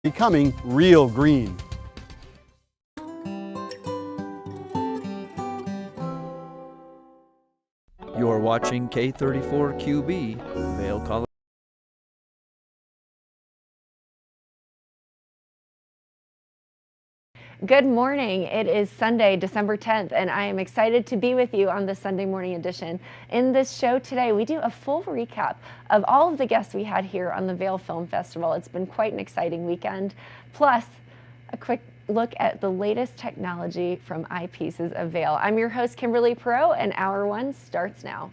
becoming real green. You're watching K34QB, Vail, Colorado. Good morning. It is Sunday, December 10th, and I am excited to be with you on this Sunday morning edition. In this show today, we do a full recap of all of the guests we had here on the Vail Film Festival. It's been quite an exciting weekend, plus a quick look at the latest technology from Eyepieces of Vail. I'm your host, Kimberly Perot, and Hour 1 starts now.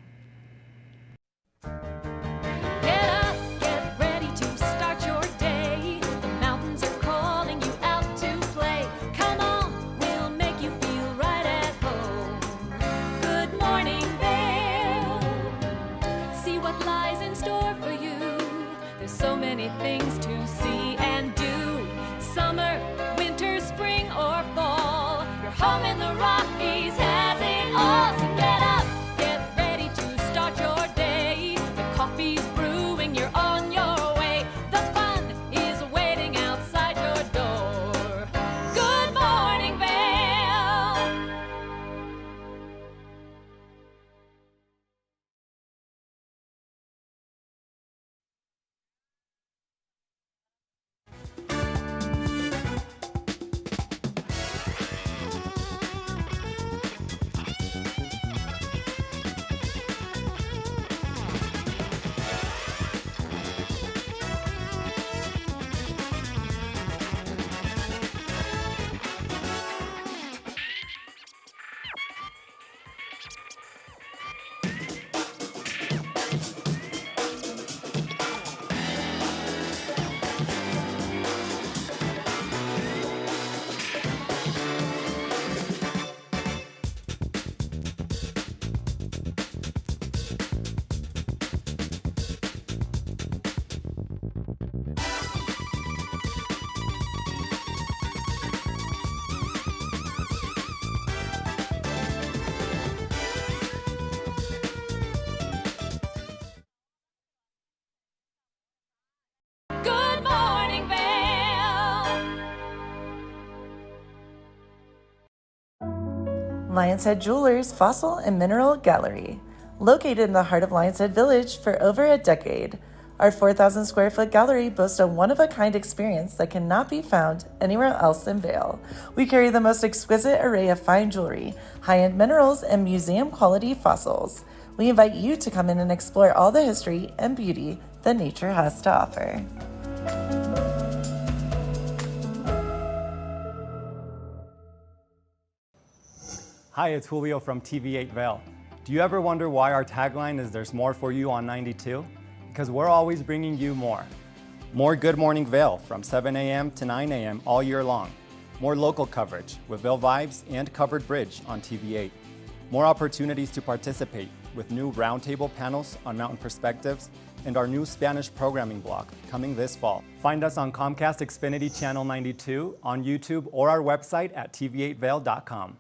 Things to see and do. Summer, winter, spring, or fall. Your home in the Rockies has it all. So get up, get ready to start your day. The coffee's brewing, you're on your way. The fun is waiting outside your door. Good morning, Vail. Good morning, Vail. Lions Head Jewelers Fossil and Mineral Gallery. Located in the heart of Lions Head Village for over a decade, our 4,000 square foot gallery boasts a one-of-a-kind experience that cannot be found anywhere else in Vail. We carry the most exquisite array of fine jewelry, high-end minerals, and museum-quality fossils. We invite you to come in and explore all the history and beauty that nature has to offer. Hi, it's Julio from TV8 Vail. Do you ever wonder why our tagline is "There's more for you on 92"? Because we're always bringing you more. More Good Morning Vail from 7 a.m. to 9 a.m. all year long. More local coverage with Vail Vibes and Covered Bridge on TV8. More opportunities to participate with new roundtable panels on mountain perspectives and our new Spanish programming block coming this fall. Find us on Comcast Xfinity Channel 92, on YouTube, or our website at tv8vail.com.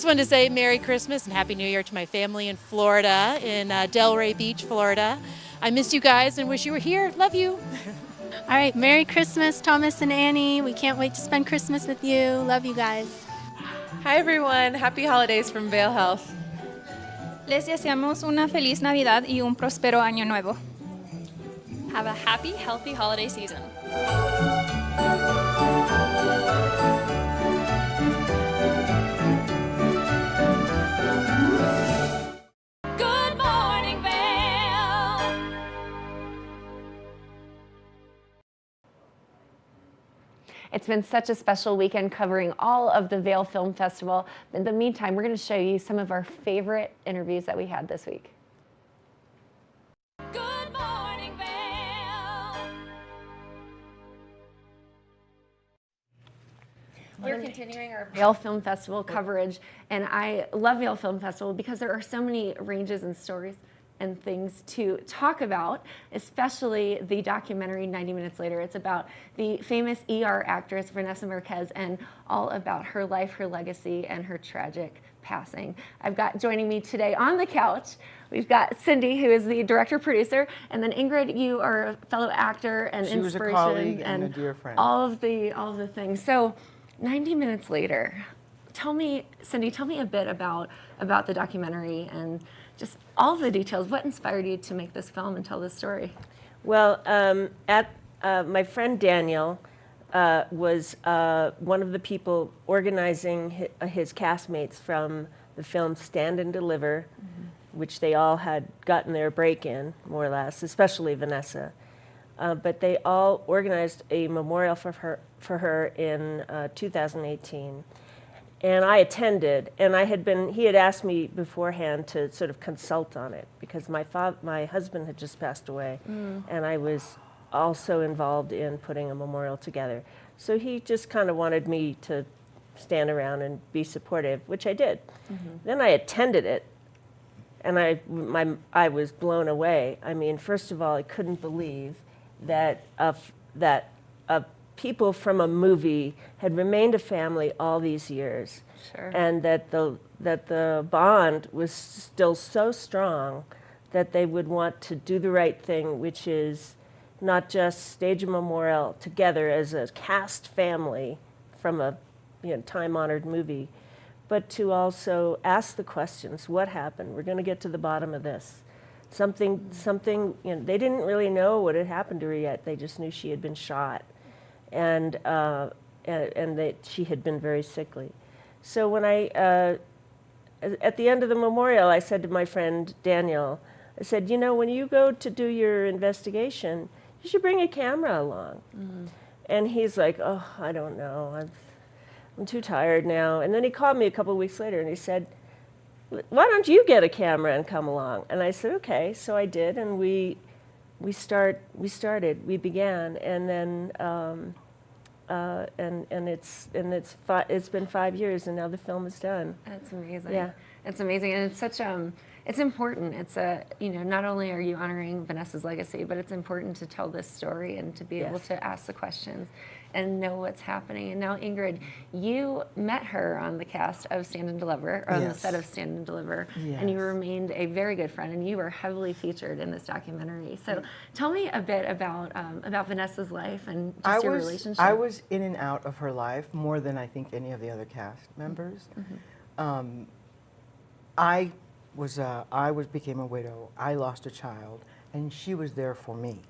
just wanted to say Merry Christmas and Happy New Year to my family in Florida, in Delray Beach, Florida. I miss you guys and wish you were here. Love you. All right, Merry Christmas, Thomas and Annie. We can't wait to spend Christmas with you. Love you guys. Hi everyone, happy holidays from Vail Health. Les deseamos una feliz Navidad y un próspero año nuevo. Have a happy, healthy holiday season. Good morning, Vail. It's been such a special weekend covering all of the Vail Film Festival. In the meantime, we're going to show you some of our favorite interviews that we had this week. Good morning, Vail. We're continuing our Vail Film Festival coverage, and I love Vail Film Festival because there are so many ranges and stories and things to talk about, especially the documentary 90 Minutes Later. It's about the famous ER actress Vanessa Marquez and all about her life, her legacy, and her tragic passing. I've got joining me today on the couch, we've got Cindy, who is the director-producer, and then Ingrid, you are a fellow actor and she inspiration was a colleague and a dear friend. all of the things. So 90 Minutes Later, tell me, Cindy, tell me a bit about the documentary and just all of the details. What inspired you to make this film and tell this story? Well, my friend Daniel was one of the people organizing his castmates from the film Stand and Deliver, which they all had gotten their break in, more or less, especially Vanessa. But they all organized a memorial for her in 2018. And I attended, and he had asked me beforehand to sort of consult on it because my husband had just passed away, and I was also involved in putting a memorial together. So he just kind of wanted me to stand around and be supportive, which I did. Then I attended it, and I was blown away. I mean, first of all, I couldn't believe that people from a movie had remained a family all these years, and that the bond was still so strong that they would want to do the right thing, which is not just stage a memorial together as a cast family from a time-honored movie, but to also ask the questions: what happened? We're going to get to the bottom of this. Something. They didn't really know what had happened to her yet. They just knew she had been shot, and that she had been very sickly. So when at the end of the memorial, I said to my friend Daniel, I said, when you go to do your investigation, you should bring a camera along. And he's like, oh, I don't know. I'm too tired now. And then he called me a couple of weeks later and he said, why don't you get a camera and come along? And I said, okay. So I did, and we began, and then it's been 5 years, and now the film is done. That's amazing. Yeah, it's amazing, and it's such it's important. It's not only are you honoring Vanessa's legacy, but it's important to tell this story and to be able to ask the questions and know what's happening. And now, Ingrid, you met her on the cast of Stand and Deliver, or on the set of Stand and Deliver, and you remained a very good friend, and you were heavily featured in this documentary. So tell me a bit about Vanessa's life and just your relationship. I was in and out of her life more than I think any of the other cast members. I became a widow. I lost a child, and she was there for me.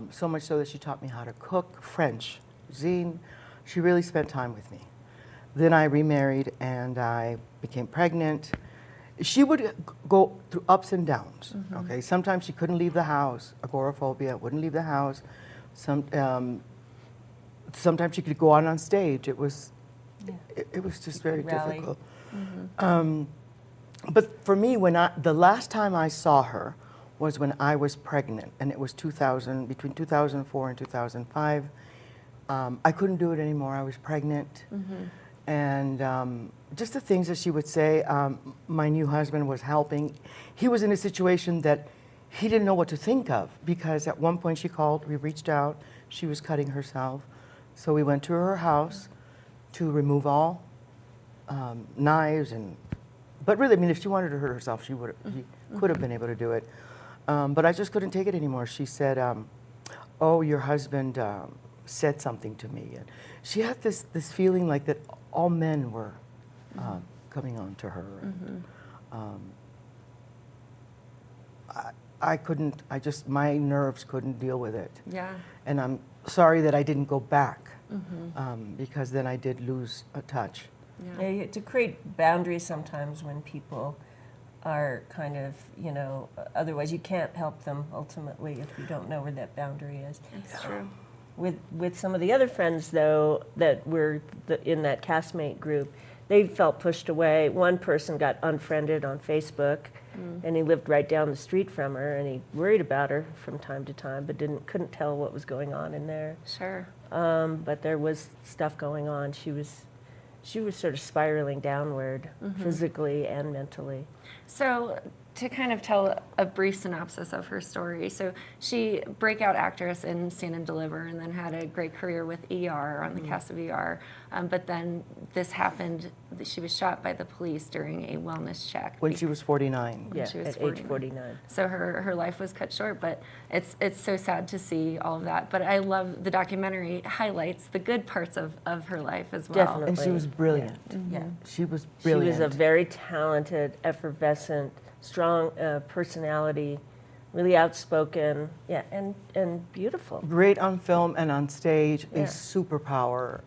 So much so that she taught me how to cook French cuisine. She really spent time with me. Then I remarried, and I became pregnant. She would go through ups and downs. Okay, sometimes she couldn't leave the house. Agoraphobia, wouldn't leave the house. Sometimes she could go out on stage. It was just very difficult. But for me, the last time I saw her was when I was pregnant, and it was between 2004 and 2005. I couldn't do it anymore. I was pregnant, and just the things that she would say. My new husband was helping. He was in a situation that he didn't know what to think of, because at one point she called, we reached out, she was cutting herself. So we went to her house to remove all knives but really, I mean, if she wanted to hurt herself, she could have been able to do it. But I just couldn't take it anymore. She said, "Oh, your husband said something to me," and she had this feeling like that all men were coming on to her. I couldn't. My nerves couldn't deal with it. Yeah. And I'm sorry that I didn't go back because then I did lose a touch. Yeah, you have to create boundaries sometimes when people are kind of, otherwise you can't help them ultimately if you don't know where that boundary is. That's true. With some of the other friends, though, that were in that castmate group, they felt pushed away. One person got unfriended on Facebook, and he lived right down the street from her, and he worried about her from time to time, but couldn't tell what was going on in there. Sure. But there was stuff going on. She was sort of spiraling downward, physically and mentally. So to kind of tell a brief synopsis of her story, so she breakout actress in Stand and Deliver, and then had a great career with ER on the cast of ER. But then this happened. She was shot by the police during a wellness check When she was 49. Yeah, she was at age 49. So her life was cut short, but it's so sad to see all of that. But I love the documentary highlights the good parts of her life as well. Definitely. And she was brilliant. Yeah. She was brilliant. She was a very talented, effervescent, strong personality, really outspoken, and beautiful. Great on film and on stage, a superpower.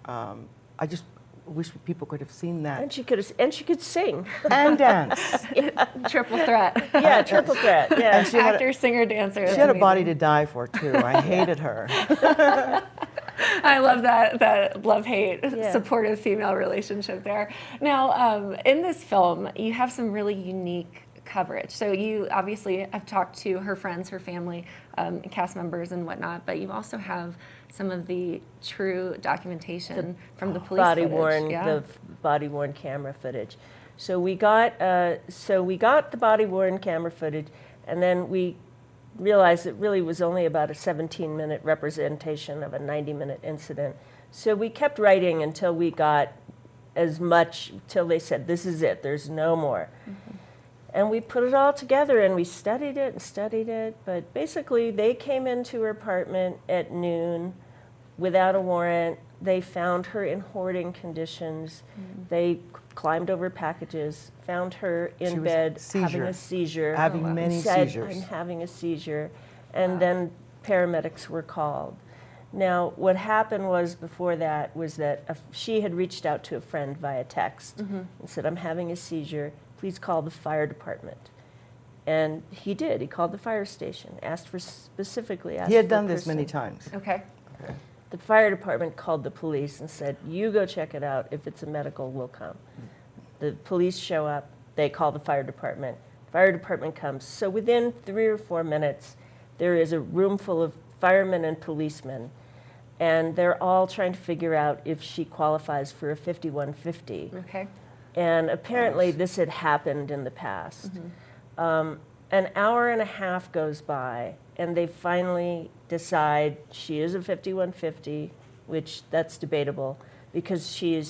I just wish people could have seen that. And she could sing and dance. Triple threat. Yeah, triple threat. Yeah, and she actor, singer, dancer. She had a body to die for too. I hated her. I love that love-hate, supportive female relationship there. Now, in this film, you have some really unique coverage. So you obviously have talked to her friends, her family, cast members and whatnot, but you also have some of the true documentation from the police body footage. worn, the body worn camera footage. So we got the body worn camera footage, and then we realized it really was only about a 17-minute representation of a 90-minute incident. So we kept writing until we got as much, till they said, this is it, there's no more. And we put it all together and we studied it, but basically they came into her apartment at noon without a warrant. They found her in hoarding conditions. They climbed over packages, found her in bed having a seizure. Having many seizures. I'm having a seizure. And then paramedics were called. Now, what happened was before that was that she had reached out to a friend via text and said, I'm having a seizure. Please call the fire department. And he did. He called the fire station, specifically asked He had for done a this many person. times. Okay. The fire department called the police and said, you go check it out. If it's a medical, we'll come. The police show up. They call the fire department. Fire department comes. So within 3 or 4 minutes, there is a room full of firemen and policemen, and they're all trying to figure out if she qualifies for a 5150. Okay. And apparently this had happened in the past. An hour and a half goes by, and they finally decide she is a 5150, which that's debatable, because she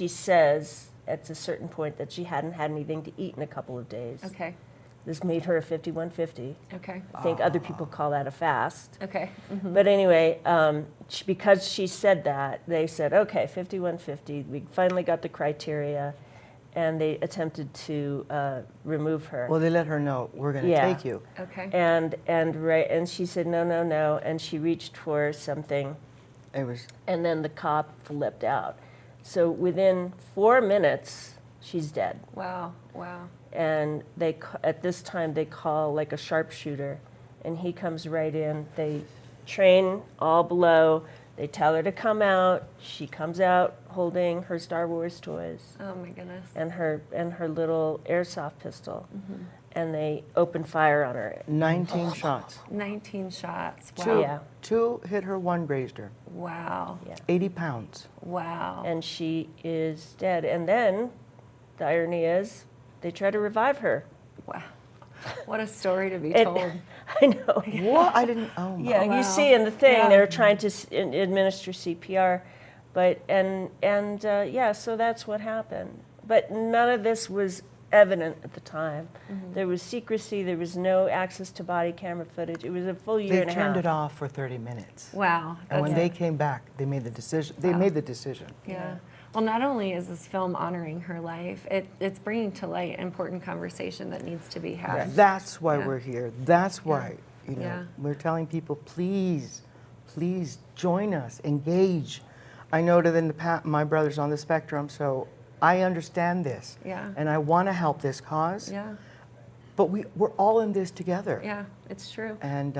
says at a certain point that she hadn't had anything to eat in a couple of days. Okay. This made her a 5150. Okay. I think other people call that a fast. Okay. But anyway, because she said that, they said, okay, 5150. We finally got the criteria, and they attempted to remove her. Well, they let her know, we're going to take you. Okay. And she said, no, and she reached for something, and then the cop flipped out. So within 4 minutes, she's dead. Wow. And at this time they call like a sharpshooter, and he comes right in. They train all below. They tell her to come out. She comes out holding her Star Wars toys. Oh my goodness. And her little airsoft pistol. And they open fire on her. 19 shots. 19 shots. Wow. Two hit her, one grazed her. Wow. Yeah. 80 pounds. Wow. And she is dead. And then the irony is, they try to revive her. Wow. What a story to be told. I know. What? I didn't, oh my. Yeah, you see in the thing, they're trying to administer CPR, But, yeah, so that's what happened. But none of this was evident at the time. There was secrecy, there was no access to body camera footage. It was a full year and a half. They turned it off for 30 minutes. Wow. And when they came back, they made the decision. They made the decision. Yeah. Well, not only is this film honoring her life, it's bringing to light important conversation that needs to be had. That's why we're here. That's why, you know, Yeah. we're telling people, please, please join us, engage. I know that in the past, my brother's on the spectrum, so I understand this. Yeah. And I want to help this cause. Yeah. But we're all in this together. Yeah, it's true. And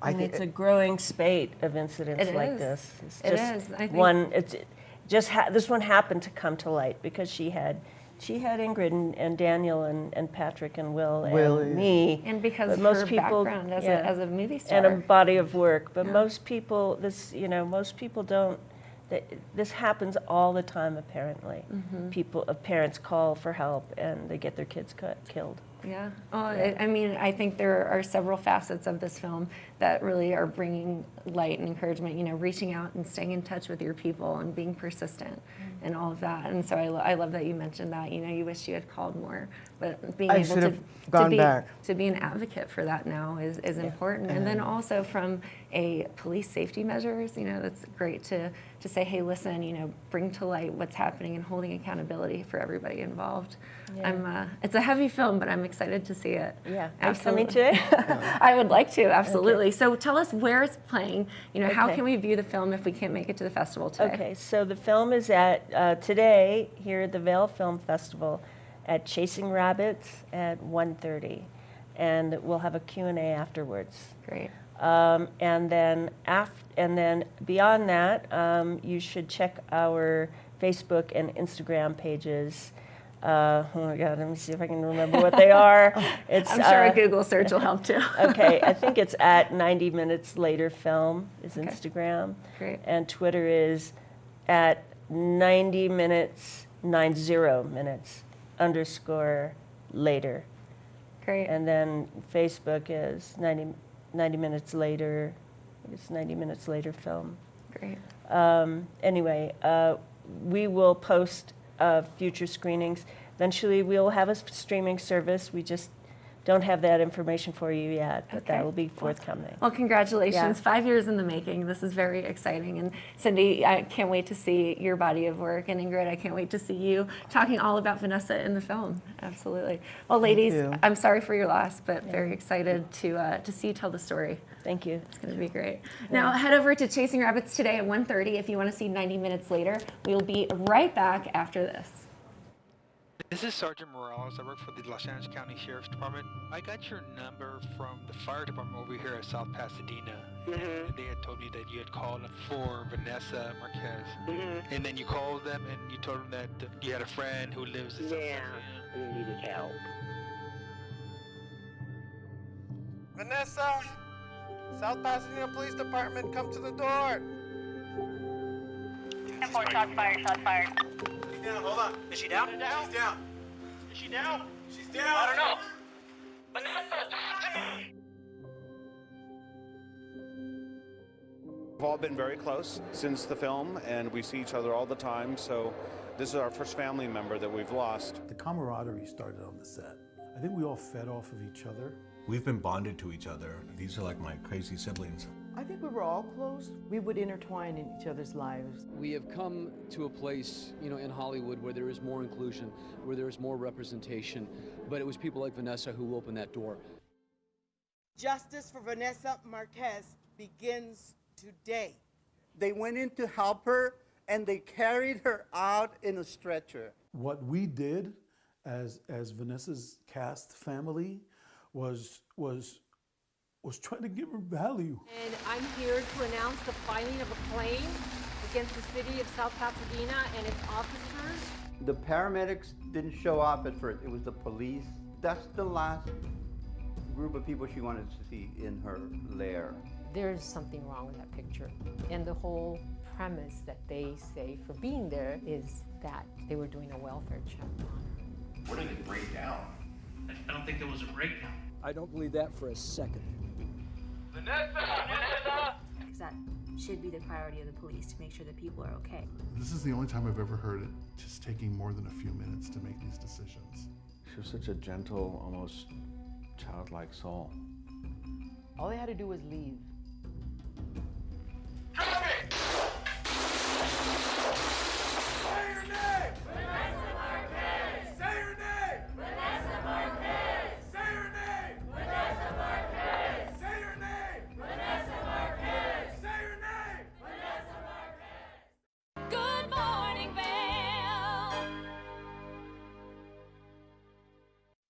I think it's a growing spate of incidents It like is. this. It's It just is. I think one. It's just this one happened to come to light because she had Ingrid and Daniel and Patrick and Will and me. And because But of most her people, background as, yeah, as a movie star. and a body of work. But most people, most people don't. This happens all the time. Apparently, parents call for help and they get their kids killed. Yeah. Oh, I mean, I think there are several facets of this film that really are bringing light and encouragement, you know, reaching out and staying in touch with your people and being persistent and all of that. And so I love that you mentioned that, you know, you wish you had called more, but being able to be an advocate for that now is important. And then also from a police safety measures, you know, that's great to say, hey, listen, you know, bring to light what's happening and holding accountability for everybody involved. Yeah. It's a heavy film, but I'm excited to see it. Yeah. Absolutely. Are you coming today? I would like to, absolutely. So tell us where it's playing. You know, how Okay. can we view the film if we can't make it to the festival today? Okay, so the film is at today here at the Vail Film Festival at Chasing Rabbits at 1:30, and we'll have a Q&A afterwards. Great. And then beyond that, you should check our Facebook and Instagram pages. Oh my God, let me see if I can remember what they are. It's, I'm sure a Google search will help too. Okay, I think it's at 90 Minutes Later Film is Instagram. Great. And Twitter is at 90 minutes _ later. Great. And then Facebook is 90 Minutes Later. It's 90 Minutes Later Film. Great. Anyway, we will post future screenings. Eventually, we'll have a streaming service. We just don't have that information for you yet, but that will be forthcoming. Well, congratulations. Yeah. 5 years in the making. This is very exciting. And Cindy, I can't wait to see your body of work. And Ingrid, I can't wait to see you talking all about Vanessa in the film. Absolutely. Well, ladies, I'm sorry for your loss, but very excited to see you tell the story. Thank you. It's going to be great. Now, head over to Chasing Rabbits today at 1:30 if you want to see 90 Minutes Later. We'll be right back after this. This is Sergeant Morales. I work for the Los Angeles County Sheriff's Department. I got your number from the fire department over here at South Pasadena. And they had told me that you had called for Vanessa Marquez. And then you called them and you told them that you had a friend who lives in who needed help. Vanessa! South Pasadena Police Department, come to the door! 10-4, shots fired, shots fired. She's down, hold on. Is she down? She's down. Is she down? She's down. I don't know. We've all been very close since the film, and we see each other all the time, so this is our first family member that we've lost. The camaraderie started on the set. I think we all fed off of each other. We've been bonded to each other. These are like my crazy siblings. I think we were all close. We would intertwine in each other's lives. We have come to a place, you know, in Hollywood where there is more inclusion, where there is more representation, but it was people like Vanessa who opened that door. Justice for Vanessa Marquez begins today. They went in to help her and they carried her out in a stretcher. What we did as Vanessa's cast family was trying to give her value. And I'm here to announce the filing of a claim against the city of South Pasadena and its officers. The paramedics didn't show up at first. It was the police. That's the last group of people she wanted to see in her lair. There's something wrong with that picture. And the whole premise that they say for being there is that they were doing a welfare check on her. Where did it break down? I don't think there was a breakdown. I don't believe that for a second. Vanessa! Vanessa! Is that should be the priority of the police to make sure that people are okay. This is the only time I've ever heard it just taking more than a few minutes to make these decisions. She was such a gentle, almost childlike soul. All they had to do was leave. Good morning, Vail.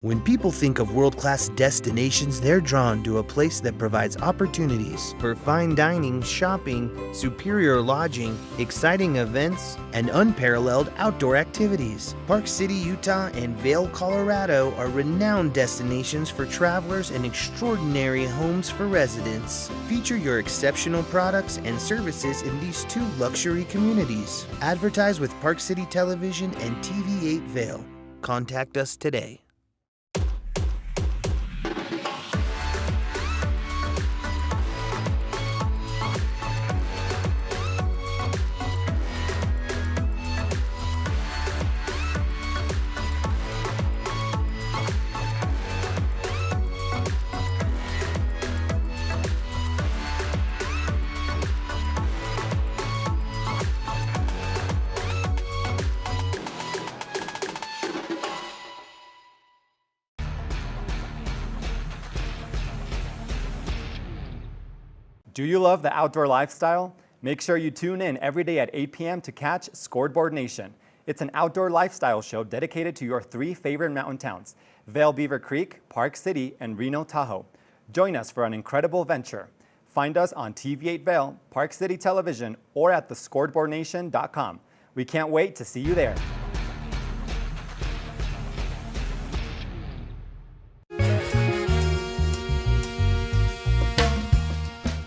When people think of world-class destinations, they're drawn to a place that provides opportunities for fine dining, shopping, superior lodging, exciting events, and unparalleled outdoor activities. Park City, Utah and Vail, Colorado are renowned destinations for travelers and extraordinary homes for residents. Feature your exceptional products and services in these two luxury communities. Advertise with Park City Television and TV8 Vail. Contact us today. Do you love the outdoor lifestyle? Make sure you tune in every day at 8 p.m. to catch Scoreboard Nation. It's an outdoor lifestyle show dedicated to your 3 favorite mountain towns, Vail, Beaver Creek, Park City, and Reno, Tahoe. Join us for an incredible venture. Find us on TV8 Vail, Park City Television, or at thescoreboardnation.com. We can't wait to see you there.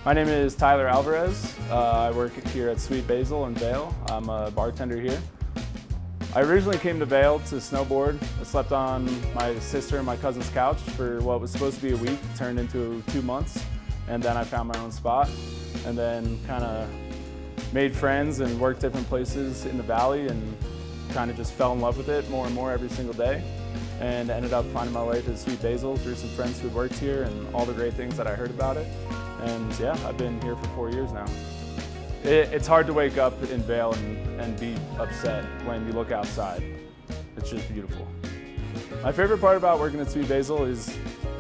My name is Tyler Alvarez. I work here at Sweet Basil in Vail. I'm a bartender here. I originally came to Vail to snowboard. I slept on my sister and my cousin's couch for what was supposed to be a week, turned into 2 months, and then I found my own spot, and then kind of made friends and worked different places in the valley and kind of just fell in love with it more and more every single day, and ended up finding my way to Sweet Basil through some friends who worked here and all the great things that I heard about it. And yeah, I've been here for 4 years now. It's hard to wake up in Vail and be upset when you look outside. It's just beautiful. My favorite part about working at Sweet Basil is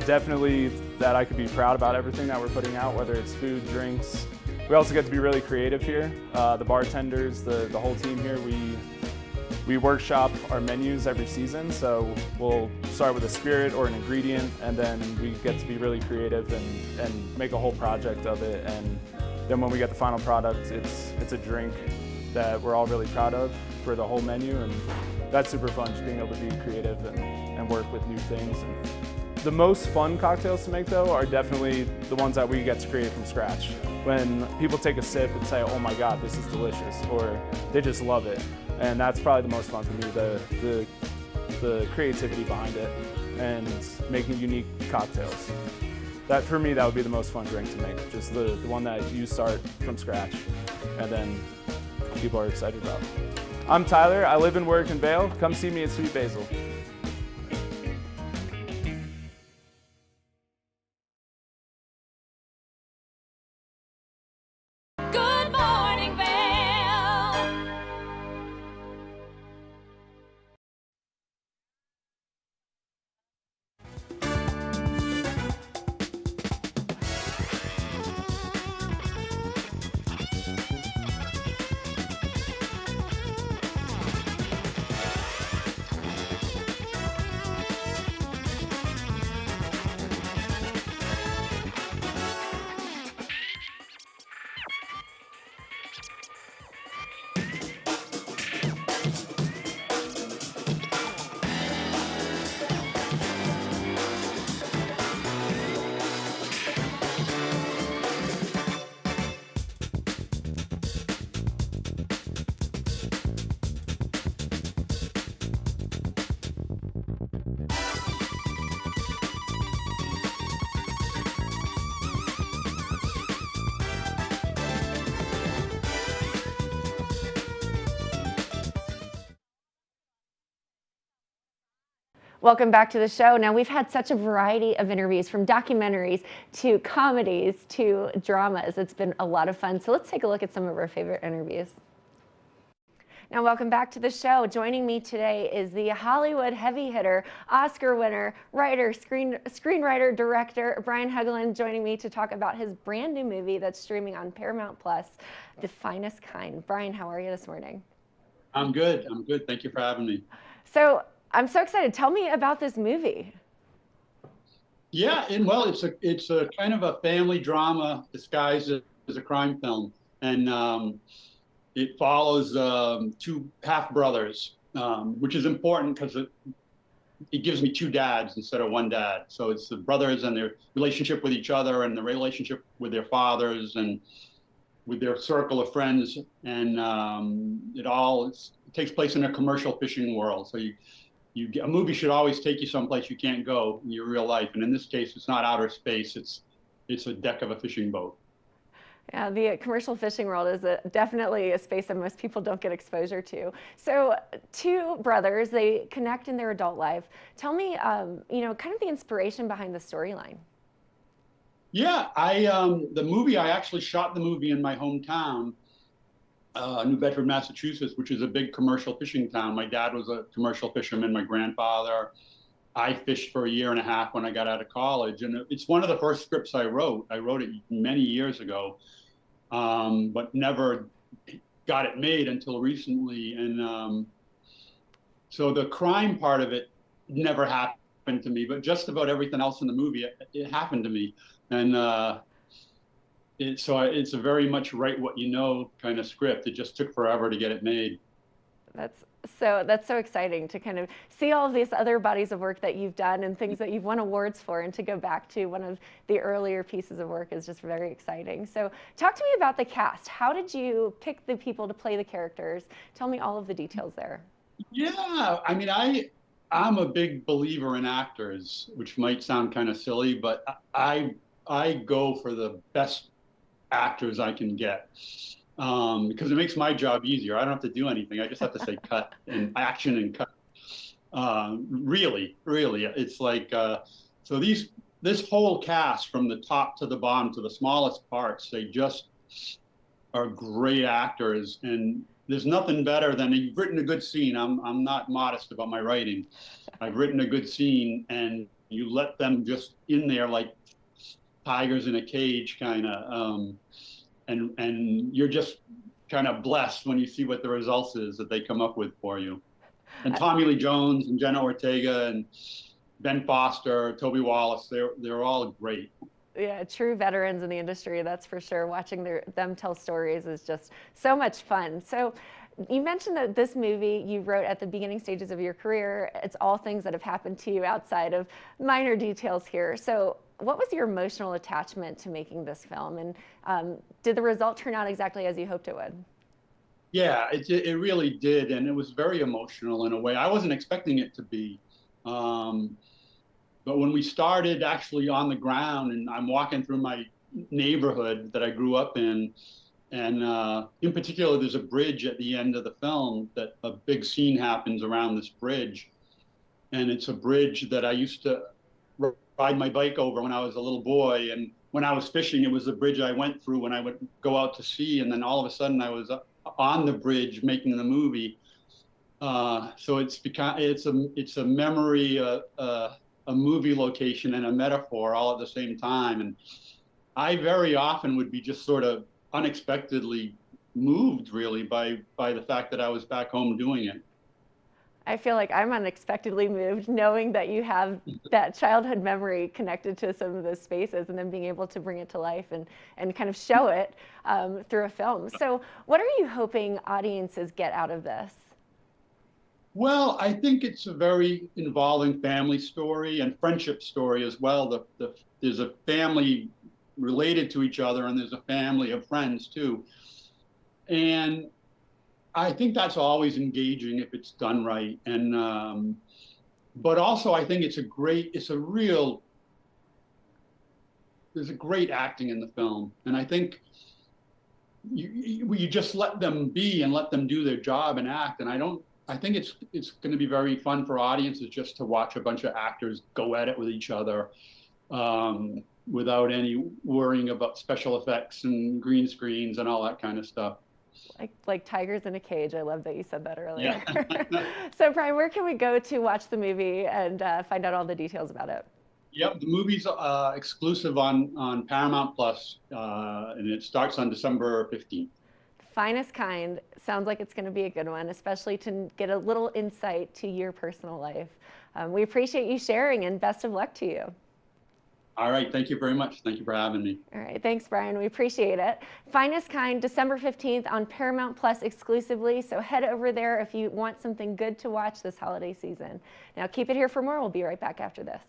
definitely that I could be proud about everything that we're putting out, whether it's food, drinks. We also get to be really creative here. The bartenders, the whole team here, we workshop our menus every season, so we'll start with a spirit or an ingredient, and then we get to be really creative and make a whole project of it. And then when we get the final product, it's a drink that we're all really proud of for the whole menu, and that's super fun, just being able to be creative and work with new things. And the most fun cocktails to make, though, are definitely the ones that we get to create from scratch. When people take a sip and say, oh my God, this is delicious, or they just love it. And that's probably the most fun for me, the creativity behind it and making unique cocktails. That, for me, that would be the most fun drink to make, just the one that you start from scratch and then people are excited about. I'm Tyler, I live and work in Vail. Come see me at Sweet Basil. Good morning, Vail. Welcome back to the show. Now, we've had such a variety of interviews, from documentaries to comedies to dramas. It's been a lot of fun. So let's take a look at some of our favorite interviews. Now, welcome back to the show. Joining me today is the Hollywood heavy hitter, Oscar winner, writer, screenwriter, director, Brian Huggelin, joining me to talk about his brand new movie that's streaming on Paramount Plus, The Finest Kind. Brian, how are you this morning? I'm good. I'm good. Thank you for having me. So I'm so excited. Tell me about this movie. Yeah, and well, it's a kind of a family drama disguised as a crime film, and it follows two half brothers, which is important because it gives me two dads instead of one dad. So it's the brothers and their relationship with each other, and the relationship with their fathers, and with their circle of friends, and it takes place in a commercial fishing world. So a movie should always take you someplace you can't go in your real life, and in this case, it's not outer space. It's a deck of a fishing boat. Yeah, the commercial fishing world is definitely a space that most people don't get exposure to. So, two brothers, they connect in their adult life. Tell me, kind of the inspiration behind the storyline. Yeah, I actually shot the movie in my hometown, New Bedford, Massachusetts, which is a big commercial fishing town. My dad was a commercial fisherman, my grandfather. I fished for a year and a half when I got out of college, and it's one of the first scripts I wrote. I wrote it many years ago, but never got it made until recently. And so the crime part of it never happened to me, but just about everything else in the movie, it happened to me. And it's a very much write what you know kind of script. It just took forever to get it made. That's so exciting to kind of see all of these other bodies of work that you've done and things that you've won awards for, and to go back to one of the earlier pieces of work is just very exciting. So talk to me about the cast. How did you pick the people to play the characters? Tell me all of the details there. Yeah, I mean, I'm a big believer in actors, which might sound kind of silly, but I go for the best actors I can get, because it makes my job easier. I don't have to do anything. I just have to say cut and action and cut. Really, it's like so this whole cast, from the top to the bottom to the smallest parts, they just are great actors, and there's nothing better than you've written a good scene. I'm not modest about my writing. I've written a good scene, and you let them just in there like tigers in a cage, kind of, and you're just kind of blessed when you see what the results is that they come up with for you. And Tommy Lee Jones and Jenna Ortega and Ben Foster, Toby Wallace, they're all great. Yeah, true veterans in the industry, that's for sure. Watching them tell stories is just so much fun. So you mentioned that this movie you wrote at the beginning stages of your career. It's all things that have happened to you outside of minor details here. So what was your emotional attachment to making this film, and did the result turn out exactly as you hoped it would? Yeah, it really did, and it was very emotional in a way. I wasn't expecting it to be. But when we started actually on the ground, and I'm walking through my neighborhood that I grew up in, and in particular, there's a bridge at the end of the film that a big scene happens around this bridge. And it's a bridge that I used to ride my bike over when I was a little boy. And when I was fishing, it was the bridge I went through when I would go out to sea. And then all of a sudden I was on the bridge making the movie. So it's a memory, a movie location, and a metaphor all at the same time. And I very often would be just sort of unexpectedly moved, really, by the fact that I was back home doing it. I feel like I'm unexpectedly moved knowing that you have that childhood memory connected to some of those spaces, and then being able to bring it to life and kind of show it through a film. So what are you hoping audiences get out of this? Well, I think it's a very involving family story and friendship story as well. There's a family related to each other, and there's a family of friends too. And I think that's always engaging if it's done right. And but also I think there's a great acting in the film. And I think you just let them be and let them do their job and act. And I I think it's going to be very fun for audiences just to watch a bunch of actors go at it with each other without any worrying about special effects and green screens and all that kind of stuff. Like tigers in a cage. I love that you said that earlier. Yeah. So Brian, where can we go to watch the movie and find out all the details about it? Yep, the movie's exclusive on Paramount Plus, and it starts on December 15th. Finest Kind sounds like it's going to be a good one, especially to get a little insight to your personal life. We appreciate you sharing, and best of luck to you. All right, thank you very much. Thank you for having me. All right, thanks, Brian. We appreciate it. Finest Kind, December 15th on Paramount Plus exclusively, so head over there if you want something good to watch this holiday season. Now keep it here for more. We'll be right back after this.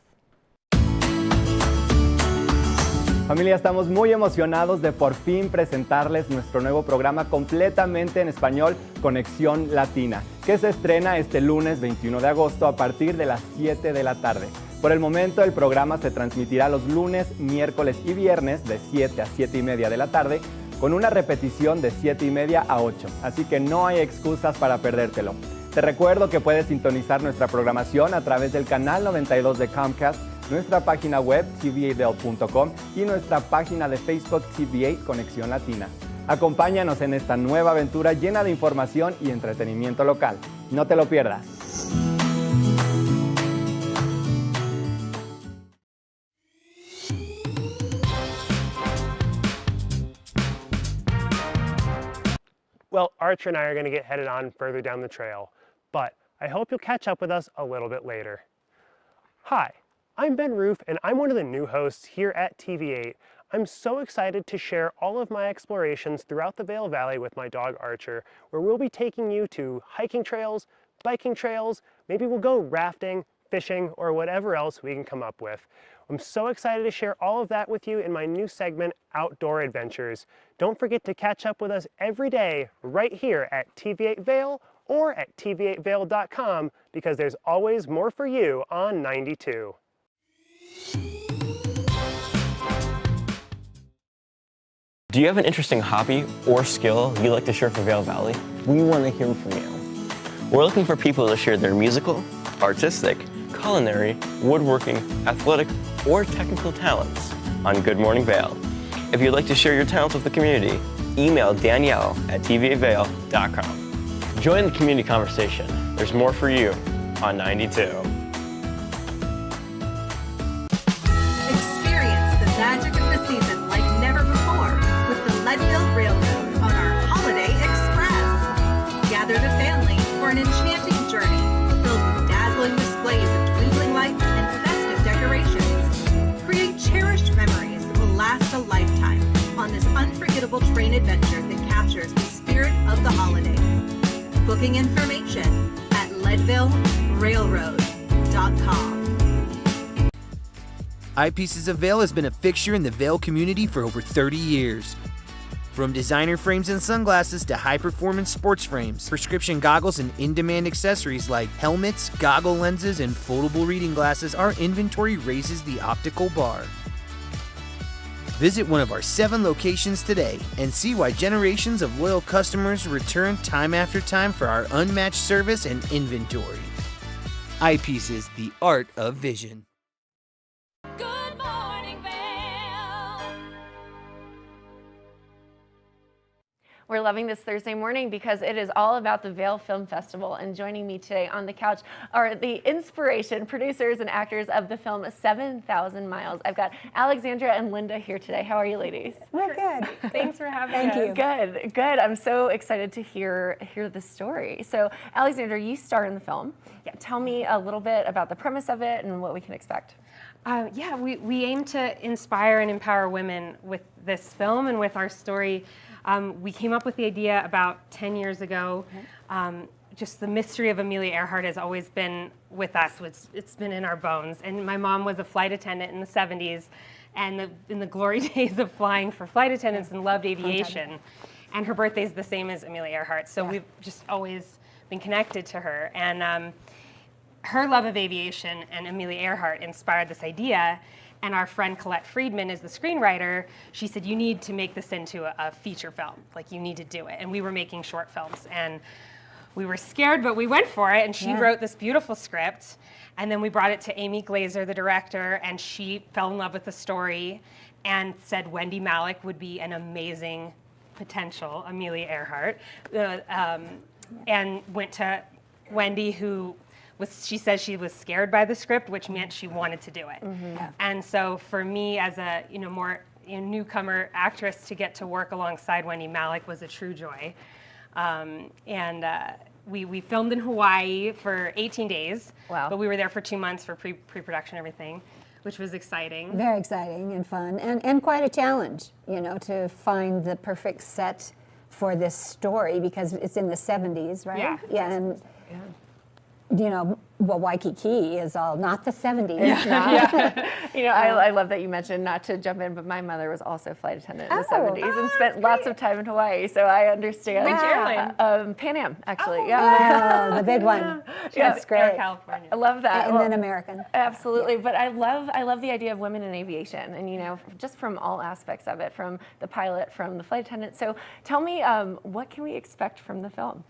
Familia, estamos muy emocionados de por fin presentarles nuestro nuevo programa completamente en español, Conexión Latina, que se estrena este lunes 21 de agosto a partir de las 7 de la tarde. Por el momento, el programa se transmitirá los lunes, miércoles y viernes de 7 a 7 y media de la tarde, con una repetición de 7 y media a 8, así que no hay excusas para perdértelo. Te recuerdo que puedes sintonizar nuestra programación a través del canal 92 de Comcast, nuestra página web tva.com y nuestra página de Facebook TVA Conexión Latina. Acompáñanos en esta nueva aventura llena de información y entretenimiento local. No te lo pierdas. Well, Archer and I are going to get headed on further down the trail, but I hope you'll catch up with us a little bit later. Hi, I'm Ben Roof, and I'm one of the new hosts here at TV8. I'm so excited to share all of my explorations throughout the Vail Valley with my dog Archer, where we'll be taking you to hiking trails, biking trails, maybe we'll go rafting, fishing, or whatever else we can come up with. I'm so excited to share all of that with you in my new segment, Outdoor Adventures. Don't forget to catch up with us every day right here at TV8 Vail or at tv8vail.com, because there's always more for you on 92. Do you have an interesting hobby or skill you'd like to share for Vail Valley? We want to hear from you. We're looking for people to share their musical, artistic, culinary, woodworking, athletic, or technical talents on Good Morning Vail. If you'd like to share your talents with the community, email Danielle at tva8vail.com. Join the community conversation. There's more for you on 92. Experience the magic of the season like never before with the Leadville Railroad on our Holiday Express. Gather the family for an enchanting journey filled with dazzling displays of twinkling lights and festive decorations. Create cherished memories that will last a lifetime on this unforgettable train adventure that captures the spirit of the holidays. Booking information at leadvillerailroad.com. Eyepieces of Vail has been a fixture in the Vail community for over 30 years. From designer frames and sunglasses to high-performance sports frames, prescription goggles and in-demand accessories like helmets, goggle lenses, and foldable reading glasses, our inventory raises the optical bar. Visit one of our 7 locations today and see why generations of loyal customers return time after time for our unmatched service and inventory. Eyepieces, the art of vision. Good morning, Vail. We're loving this Thursday morning because it is all about the Vail Film Festival, and joining me today on the couch are the inspiration, producers, and actors of the film 7,000 Miles. I've got Alexandra and Linda here today. How are you ladies? We're good. Thanks for having us. Thank you. Good, good. I'm so excited to hear the story. So Alexandra, you star in the film. Yeah, tell me a little bit about the premise of it and what we can expect. Yeah, we aim to inspire and empower women with this film and with our story. We came up with the idea about 10 years ago. Just the mystery of Amelia Earhart has always been with us. It's been in our bones. And my mom was a flight attendant in the 70s, and in the glory days of flying for flight attendants, and loved aviation. And her birthday's the same as Amelia Earhart, so we've just always been connected to her. And her love of aviation and Amelia Earhart inspired this idea. And our friend Colette Friedman is the screenwriter. She said, you need to make this into a feature film. Like, you need to do it. And we were making short films. And we were scared, but we went for it, and she Yeah. wrote this beautiful script. And then we brought it to Amy Glazer, the director, and she fell in love with the story and said Wendy Malick would be an amazing potential Amelia Earhart, and went to Wendy, who she says she was scared by the script, which meant she wanted to do it. And so for me, as a more newcomer actress, to get to work alongside Wendy Malick was a true joy. We filmed in Hawaii for 18 days, but we were there for 2 months for pre-production and everything, which was exciting. Very exciting and fun, and quite a challenge, to find the perfect set for this story, because it's in the 70s, right? Yeah. Yeah, and Waikiki is all not the 70s. Yeah. I love that you mentioned, not to jump in, but my mother was also a flight attendant in the 70s and spent lots of time in Hawaii, so I understand. Which airline? Pan Am, actually. Oh, the big one. That's Air great. California. I love that. And then American. Absolutely, but I love the idea of women in aviation, and just from all aspects of it, from the pilot, from the flight attendant. So tell me, what can we expect from the film?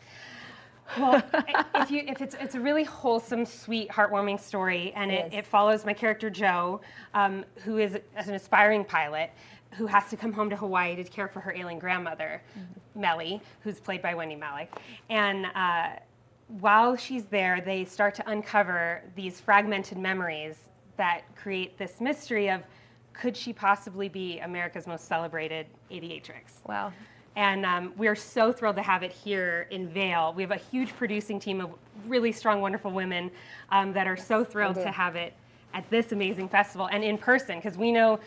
Well, it's a really wholesome, sweet, heartwarming story, and it follows my character Joe, who is an aspiring pilot who has to come home to Hawaii to care for her ailing grandmother, Melly, who's played by Wendy Malick. And while she's there, they start to uncover these fragmented memories that create this mystery of, could she possibly be America's most celebrated aviatrix? Wow. And we're so thrilled to have it here in Vail. We have a huge producing team of really strong, wonderful women that are so thrilled to have it at this amazing festival and in person, because we know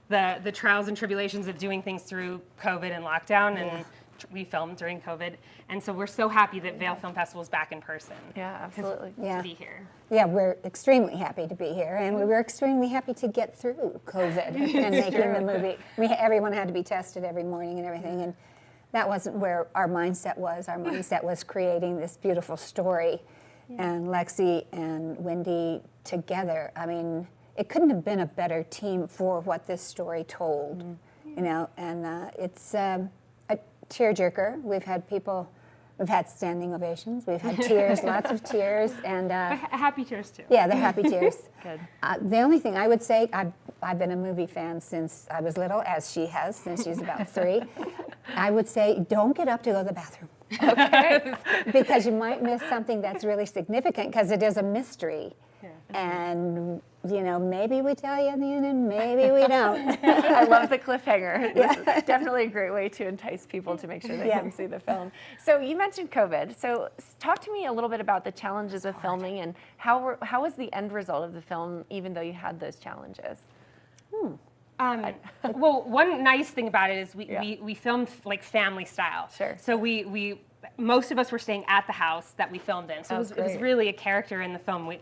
the trials and tribulations of doing things through COVID and lockdown, and we filmed during COVID. And so we're so happy that Vail Film Festival is back in person. Yeah, absolutely. To be here. Yeah, we're extremely happy to be here, and we were extremely happy to get through COVID and making the movie. Everyone had to be tested every morning and everything, and that wasn't where our mindset was. Our mindset was creating this beautiful story, and Lexi and Wendy together. I mean, it couldn't have been a better team for what this story told, and it's a tearjerker. We've had standing ovations. We've had tears, lots of tears, and happy tears too. Yeah, they're happy tears. Good. The only thing I would say, I've been a movie fan since I was little, as she has, since she's about 3. I would say, don't get up to go to the bathroom. Okay. Because you might miss something that's really significant, because it is a mystery. And, maybe we tell you in the end, and maybe we don't. I love the cliffhanger. This is definitely a great way to entice people to make sure they come see the film. So you mentioned COVID. So talk to me a little bit about the challenges of filming, and how was the end result of the film, even though you had those challenges? Well, one nice thing about it is we filmed like family style. Sure. So we most of us were staying at the house that we filmed in. So it was really a character in the film. We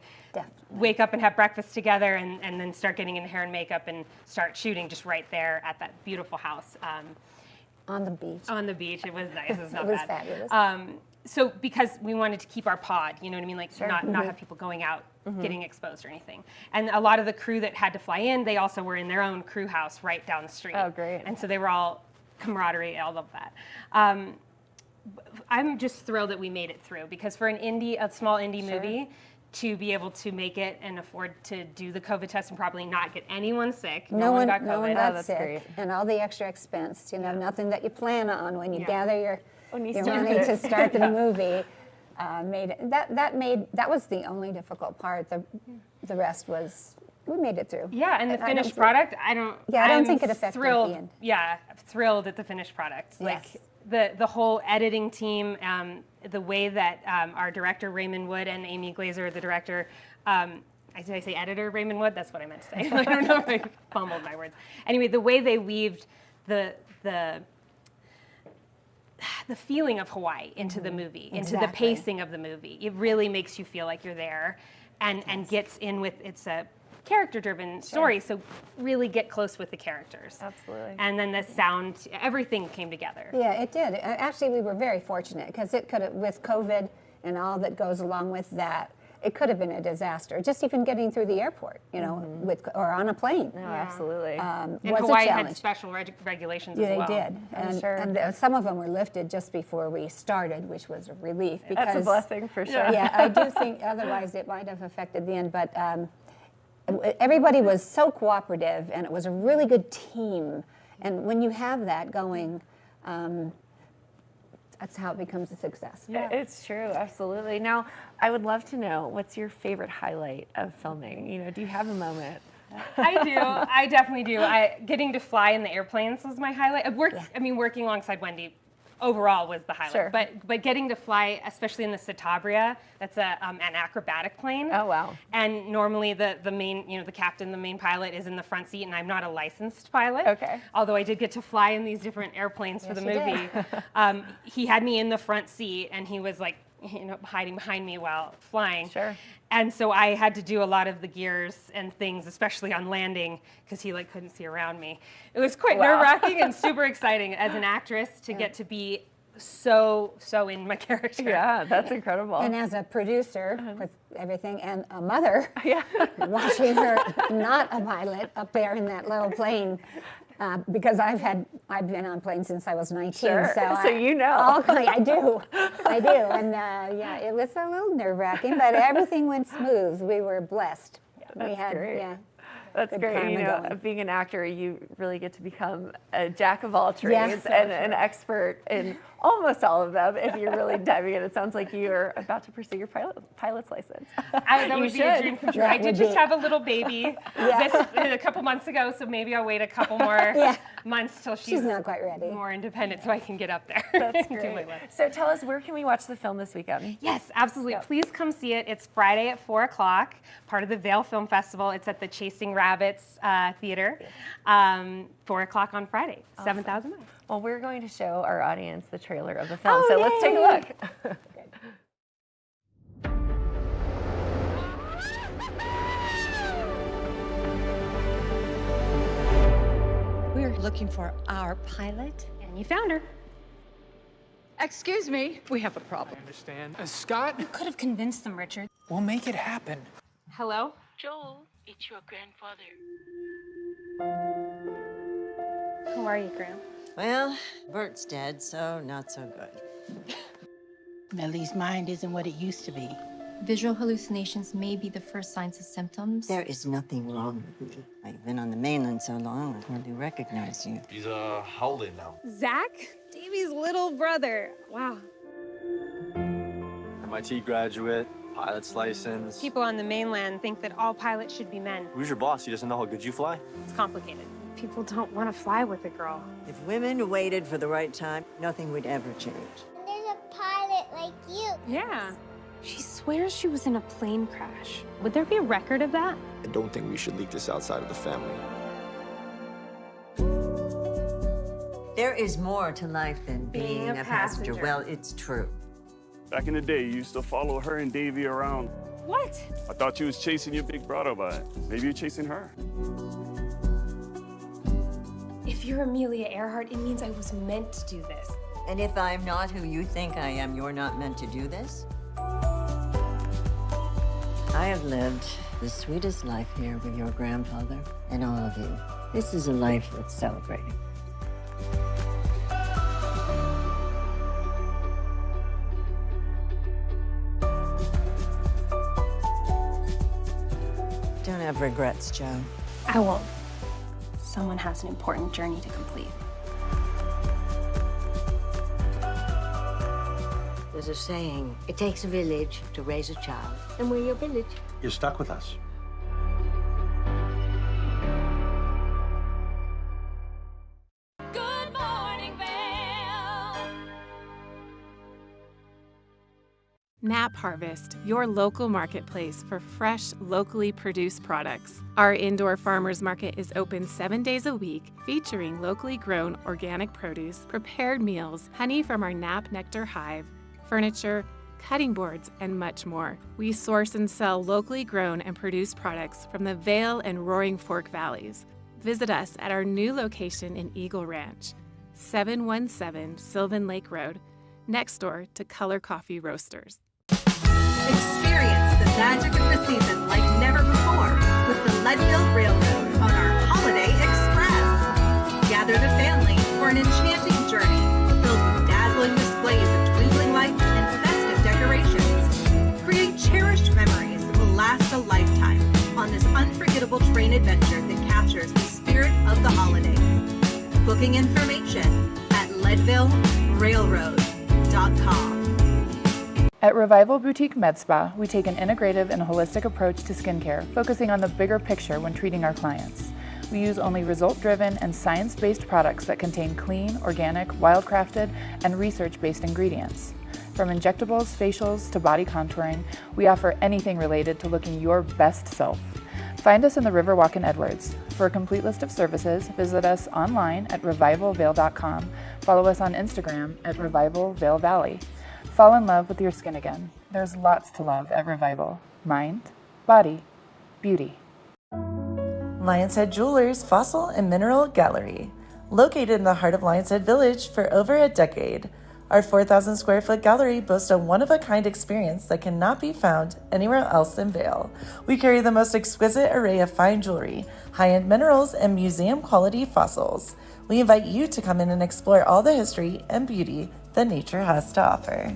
wake up and have breakfast together, and then start getting in hair and makeup and start shooting just right there at that beautiful house. On the beach. On the beach. It was nice. It was not It was bad. fabulous. So because we wanted to keep our pod, you know what I mean? Like not Mm-hmm. have people going out getting exposed or anything. And a lot of the crew that had to fly in, they also were in their own crew house right down the street. Oh, great. And so they were all camaraderie, all of that. I'm just thrilled that we made it through, because for a small indie movie, to be able to make it and afford to do the COVID test and probably not get anyone sick. No one got COVID. No one got that's sick. great. And all the extra expense, nothing that you plan on when you gather your you money to start the movie. That was the only difficult part. The rest was, we made it through. Yeah, and the finished product, I don't think it affected thrilled, the end. Yeah, thrilled at the finished product. Yes. Like the whole editing team, the way that our director Raymond Wood and Amy Glazer, the director, did I say editor Raymond Wood? That's what I meant to say. I don't know if I fumbled my words. Anyway, the way they weaved the feeling of Hawaii into the movie, into the pacing of the movie. It really makes you feel like you're there, and gets in with, it's a character-driven story, so really get close with the characters. Absolutely. And then the sound, everything came together. Yeah, it did. Actually, we were very fortunate, because it could have, with COVID and all that goes along with that, it could have been a disaster. Just even getting through the airport, you know, or on a plane. No, absolutely. And was Hawaii a challenge. had special regulations Yeah, as well. they did. And some of them were lifted just before we started, which was a relief. Because, That's a blessing for sure. Yeah, I do think otherwise it might have affected the end. But everybody was so cooperative, and it was a really good team. And when you have that going, that's how it becomes a success. Yeah, it's true, absolutely. Now, I would love to know, what's your favorite highlight of filming? You know, do you have a moment? I do. I definitely do. Getting to fly in the airplanes was my highlight. I mean, working alongside Wendy overall was the highlight. Sure. But getting to fly, especially in the Citabria, that's an acrobatic plane. Oh, wow. And normally the main, the captain, the main pilot is in the front seat, and I'm not a licensed pilot. Okay. Although I did get to fly in these different airplanes for the movie. He had me in the front seat, and he was like, hiding behind me while flying. Sure. And so I had to do a lot of the gears and things, especially on landing, because he couldn't see around me. It was quite nerve-wracking and super exciting as an actress to get to be so in my character. Yeah, that's incredible. And as a producer with everything, and a mother, watching her not a pilot up there in that little plane. Because I've been on planes since I was 19, Sure. so you know. I do, and it was a little nerve-wracking, but everything went smooth. We were blessed. That's great. That's good great. karma You know, going. being an actor, you really get to become a jack of all trades and an expert in almost all of them if you're really diving in. It sounds like you're about to pursue your pilot's license. That would be a dream come true. I did just have a little baby a couple months ago, so maybe I'll wait a couple more months till she's not quite ready, more independent, so I can get up there. That's Do great. my life. So tell us, where can we watch the film this weekend? Yes, absolutely. Please come see it. It's Friday at 4 o'clock, part of the Vail Film Festival. It's at the Chasing Rabbits Theater, 4 o'clock on Friday, 7,000 miles. Well, we're going to show our audience the trailer of the film, so let's take a look. We're looking for our pilot. And you found her. Excuse me, we have a problem. I understand. Scott? You could have convinced them, Richard. We'll make it happen. Hello? Joel, it's your grandfather. How are you, Graham? Well, Bert's dead, so not so good. Millie's mind isn't what it used to be. Visual hallucinations may be the first signs of symptoms. There is nothing wrong with me. I've been on the mainland so long, I hardly recognize you. He's howling now. Zach? Davey's little brother. Wow. MIT graduate, pilot's license. People on the mainland think that all pilots should be men. Who's your boss? He doesn't know how good you fly? It's complicated. People don't want to fly with a girl. If women waited for the right time, nothing would ever change. There's a pilot like you. Yeah. She swears she was in a plane crash. Would there be a record of that? I don't think we should leak this outside of the family. There is more to life than being a passenger. Well, it's true. Back in the day, you used to follow her and Davey around. What? I thought you was chasing your big brother, but maybe you're chasing her. If you're Amelia Earhart, it means I was meant to do this. And if I'm not who you think I am, you're not meant to do this? I have lived the sweetest life here with your grandfather and all of you. This is a life worth celebrating. Don't have regrets, Joe. I won't. Someone has an important journey to complete. There's a saying, it takes a village to raise a child. And we're your village. You're stuck with us. Good morning, Vail. Nap Harvest, your local marketplace for fresh, locally produced products. Our indoor farmers market is open 7 days a week, featuring locally grown organic produce, prepared meals, honey from our Nap Nectar hive, furniture, cutting boards, and much more. We source and sell locally grown and produced products from the Vail and Roaring Fork Valleys. Visit us at our new location in Eagle Ranch, 717 Sylvan Lake Road, next door to Color Coffee Roasters. Experience the magic of the season like never before with the Leadville Railroad on our Holiday Express. Gather the family for an enchanting journey filled with dazzling displays of twinkling lights and festive decorations. Create cherished memories that will last a lifetime on this unforgettable train adventure that captures the spirit of the holidays. Booking information at leadvillerailroad.com. At Revival Boutique Med Spa, we take an integrative and holistic approach to skincare, focusing on the bigger picture when treating our clients. We use only result-driven and science-based products that contain clean, organic, wildcrafted, and research-based ingredients. From injectables, facials, to body contouring, we offer anything related to looking your best self. Find us in the Riverwalk in Edwards. For a complete list of services, visit us online at revivalvail.com. Follow us on Instagram at Revival Vail Valley. Fall in love with your skin again. There's lots to love at Revival. Mind, body, beauty. Lion's Head Jewelers Fossil and Mineral Gallery. Located in the heart of Lion's Head Village for over a decade, our 4,000 square foot gallery boasts a one-of-a-kind experience that cannot be found anywhere else in Vail. We carry the most exquisite array of fine jewelry, high-end minerals, and museum-quality fossils. We invite you to come in and explore all the history and beauty that nature has to offer.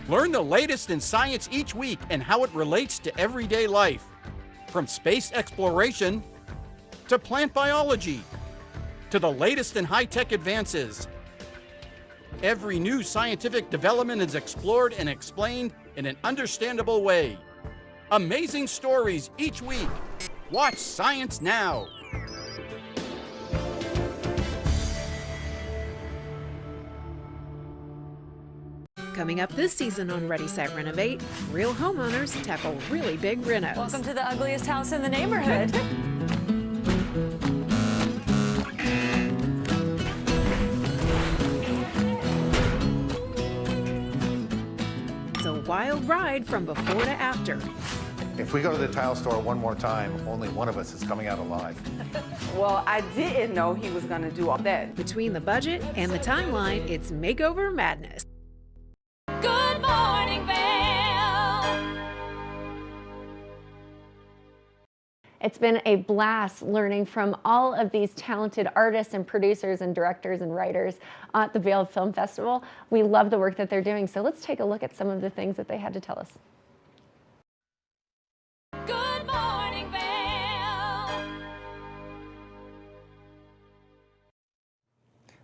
Learn the latest in science each week and how it relates to everyday life. From space exploration to plant biology to the latest in high-tech advances. Every new scientific development is explored and explained in an understandable way. Amazing stories each week. Watch Science Now. Coming up this season on Ready, Set, Renovate, real homeowners tackle really big renos. Welcome to the ugliest house in the neighborhood. It's a wild ride from before to after. If we go to the tile store one more time, only one of us is coming out alive. Well, I didn't know he was going to do all that. Between the budget and the timeline, it's makeover madness. Good morning, Vail. It's been a blast learning from all of these talented artists and producers and directors and writers at the Vail Film Festival. We love the work that they're doing, so let's take a look at some of the things that they had to tell us. Good morning, Vail.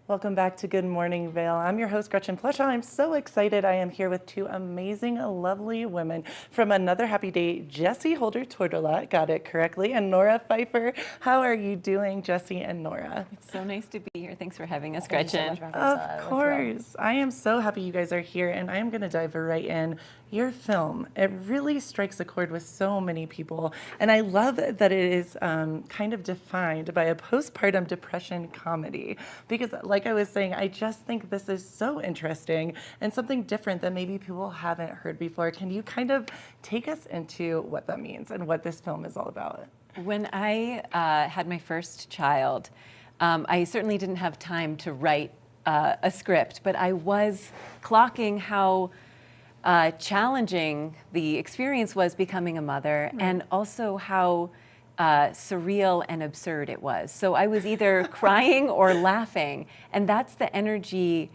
Welcome back to Good Morning Vail. I'm your host, Gretchen Pleshaw. I'm so excited. I am here with two amazing, lovely women from Another Happy Day, Jessie Holder-Tortola, got it correctly, and Nora Pfeiffer. How are you doing, Jessie and Nora? It's so nice to be here. Thanks for having us, Gretchen. Of course. I am so happy you guys are here, and I am going to dive right in. Your film, it really strikes a chord with so many people, and I love that it is kind of defined by a postpartum depression comedy, because like I was saying, I just think this is so interesting and something different that maybe people haven't heard before. Can you kind of take us into what that means and what this film is all about? When I had my first child, I certainly didn't have time to write a script, but I was clocking how challenging the experience was becoming a mother, and also how surreal and absurd it was. So I was either crying or laughing, and that's the energy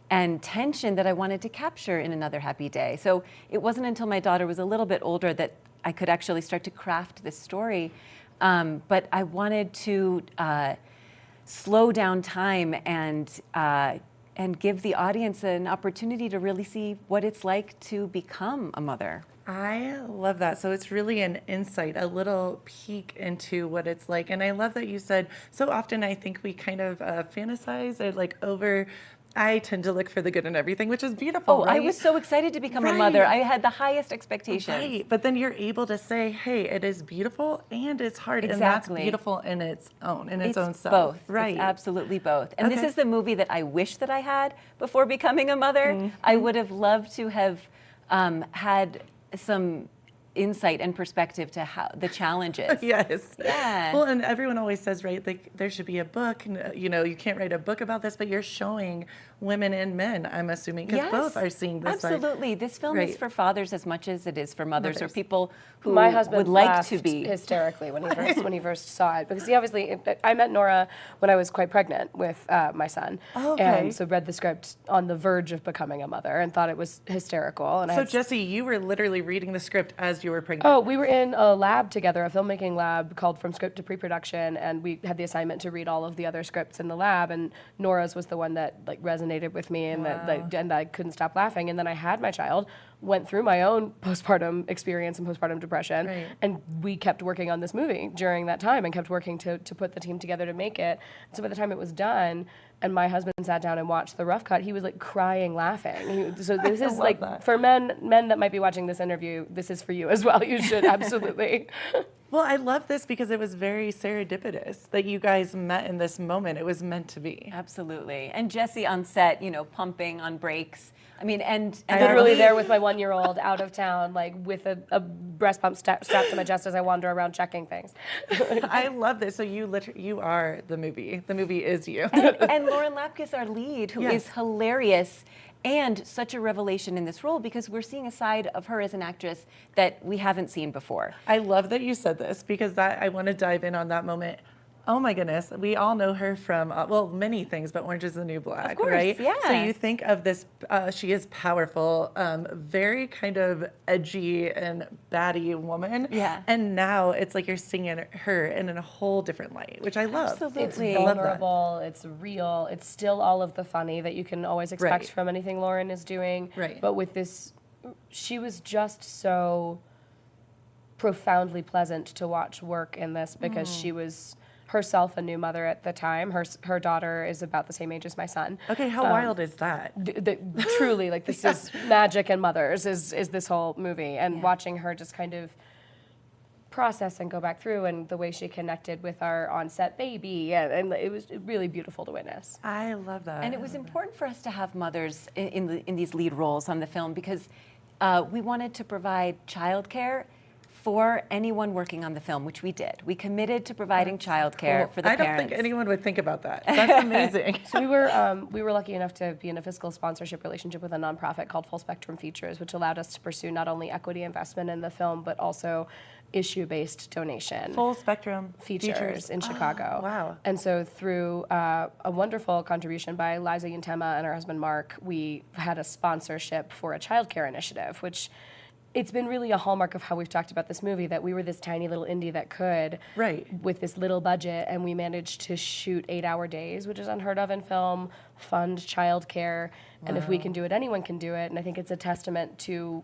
and tension that I wanted to capture in Another Happy Day. So it wasn't until my daughter was a little bit older that I could actually start to craft this story, but I wanted to slow down time and give the audience an opportunity to really see what it's like to become a mother. I love that. So it's really an insight, a little peek into what it's like. And I love that you said, so often I think we kind of fantasize or like I tend to look for the good in everything, which is beautiful. Oh, right? I was so excited to become a mother. I had the highest expectations. Right, but then you're able to say, hey, it is beautiful and it's hard. Exactly. And that's beautiful in its own self. Both. Right. It's absolutely both. And this is the movie that I wish that I had before becoming a mother. I would have loved to have had some insight and perspective to how the challenges. Yes. Yeah. Well, and everyone always says, right, like there should be a book, you know, you can't write a book about this, but you're showing women and men, I'm assuming, because both are seeing this. Absolutely. This film is for fathers as much as it is for mothers or people who My husband would like laughed to be. hysterically when he first saw it, because he obviously, I met Nora when I was quite pregnant with my son, and so read the script on the verge of becoming a mother and thought it was hysterical. And So Jesse, you were literally reading the script as you were pregnant. Oh, we were in a lab together, a filmmaking lab called From Script to Pre-Production, and we had the assignment to read all of the other scripts in the lab, and Nora's was the one that like resonated with me, and and I couldn't stop laughing. And then I had my child, went through my own postpartum experience and postpartum depression, and we kept working on this movie during that time and kept working to put the team together to make it. So by the time it was done, and my husband sat down and watched the rough cut, he was like crying laughing. So this is like, for men that might be watching this interview, this is for you as well. You should absolutely. Well, I love this because it was very serendipitous that you guys met in this moment. It was meant to be. Absolutely. And Jesse on set, you know, pumping on brakes. I mean, and literally there with my 1-year-old out of town, like with a breast pump strapped to my chest as I wander around checking things. I love this. So you are the movie. The movie is you. And Lauren Lapkus, our lead, who is hilarious and such a revelation in this role, because we're seeing a side of her as an actress that we haven't seen before. I love that you said this, because I want to dive in on that moment. Oh my goodness, we all know her from, well, many things, but Orange is the New Black, of course, right? Yeah. So you think of this, she is powerful, very kind of edgy and baddie woman. Yeah. And now it's like you're seeing her in a whole different light, which I love. Absolutely. It's vulnerable, it's real, it's still all of the funny that you can always expect from anything Lauren is doing. Right. But with this, she was just so profoundly pleasant to watch work in this, because she was herself a new mother at the time. Her daughter is about the same age as my son. Okay, how wild is that? Truly, like this is magic and mothers is this whole movie, and watching her just kind of process and go back through, and the way she connected with our on-set baby, and it was really beautiful to witness. I love that. And it was important for us to have mothers in these lead roles on the film, because we wanted to provide childcare for anyone working on the film, which we did. We committed to providing childcare for the parents. I don't think anyone would think about that. That's amazing. So we were lucky enough to be in a fiscal sponsorship relationship with a nonprofit called Full Spectrum Features, which allowed us to pursue not only equity investment in the film, but also issue-based donation. Full Spectrum Features in Chicago. Wow. And so through a wonderful contribution by Liza Yuntema and her husband Mark, we had a sponsorship for a childcare initiative, which it's been really a hallmark of how we've talked about this movie, that we were this tiny little indie that could, with this little budget, and we managed to shoot 8-hour days, which is unheard of in film, fund childcare, and if we can do it, anyone can do it. And I think it's a testament to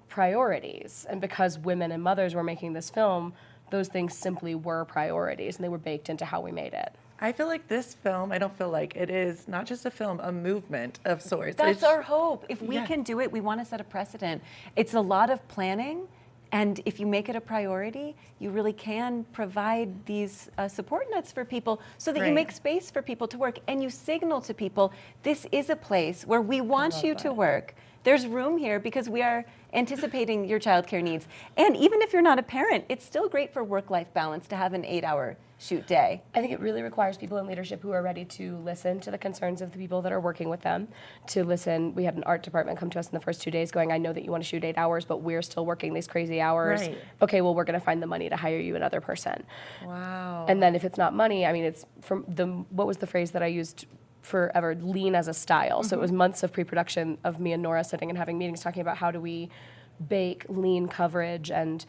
priorities. And because women and mothers were making this film, those things simply were priorities, and they were baked into how we made it. I feel like this film, I don't feel like it is not just a film, a movement of sorts. That's our hope. If we can do it, we want to set a precedent. It's a lot of planning, and if you make it a priority, you really can provide these support nets for people, so that you make space for people to work, and you signal to people, this is a place where we want you to work. There's room here because we are anticipating your childcare needs. And even if you're not a parent, it's still great for work-life balance to have an 8-hour shoot day. I think it really requires people in leadership who are ready to listen to the concerns of the people that are working with them, to listen. We had an art department come to us in the first 2 days going, I know that you want to shoot 8 hours, but we're still working these crazy hours. Right. Okay, well, we're going to find the money to hire you another person. Wow. And then if it's not money, I mean, it's from what was the phrase that I used forever, lean as a style. So it was months of pre-production of me and Nora sitting and having meetings talking about how do we bake lean coverage and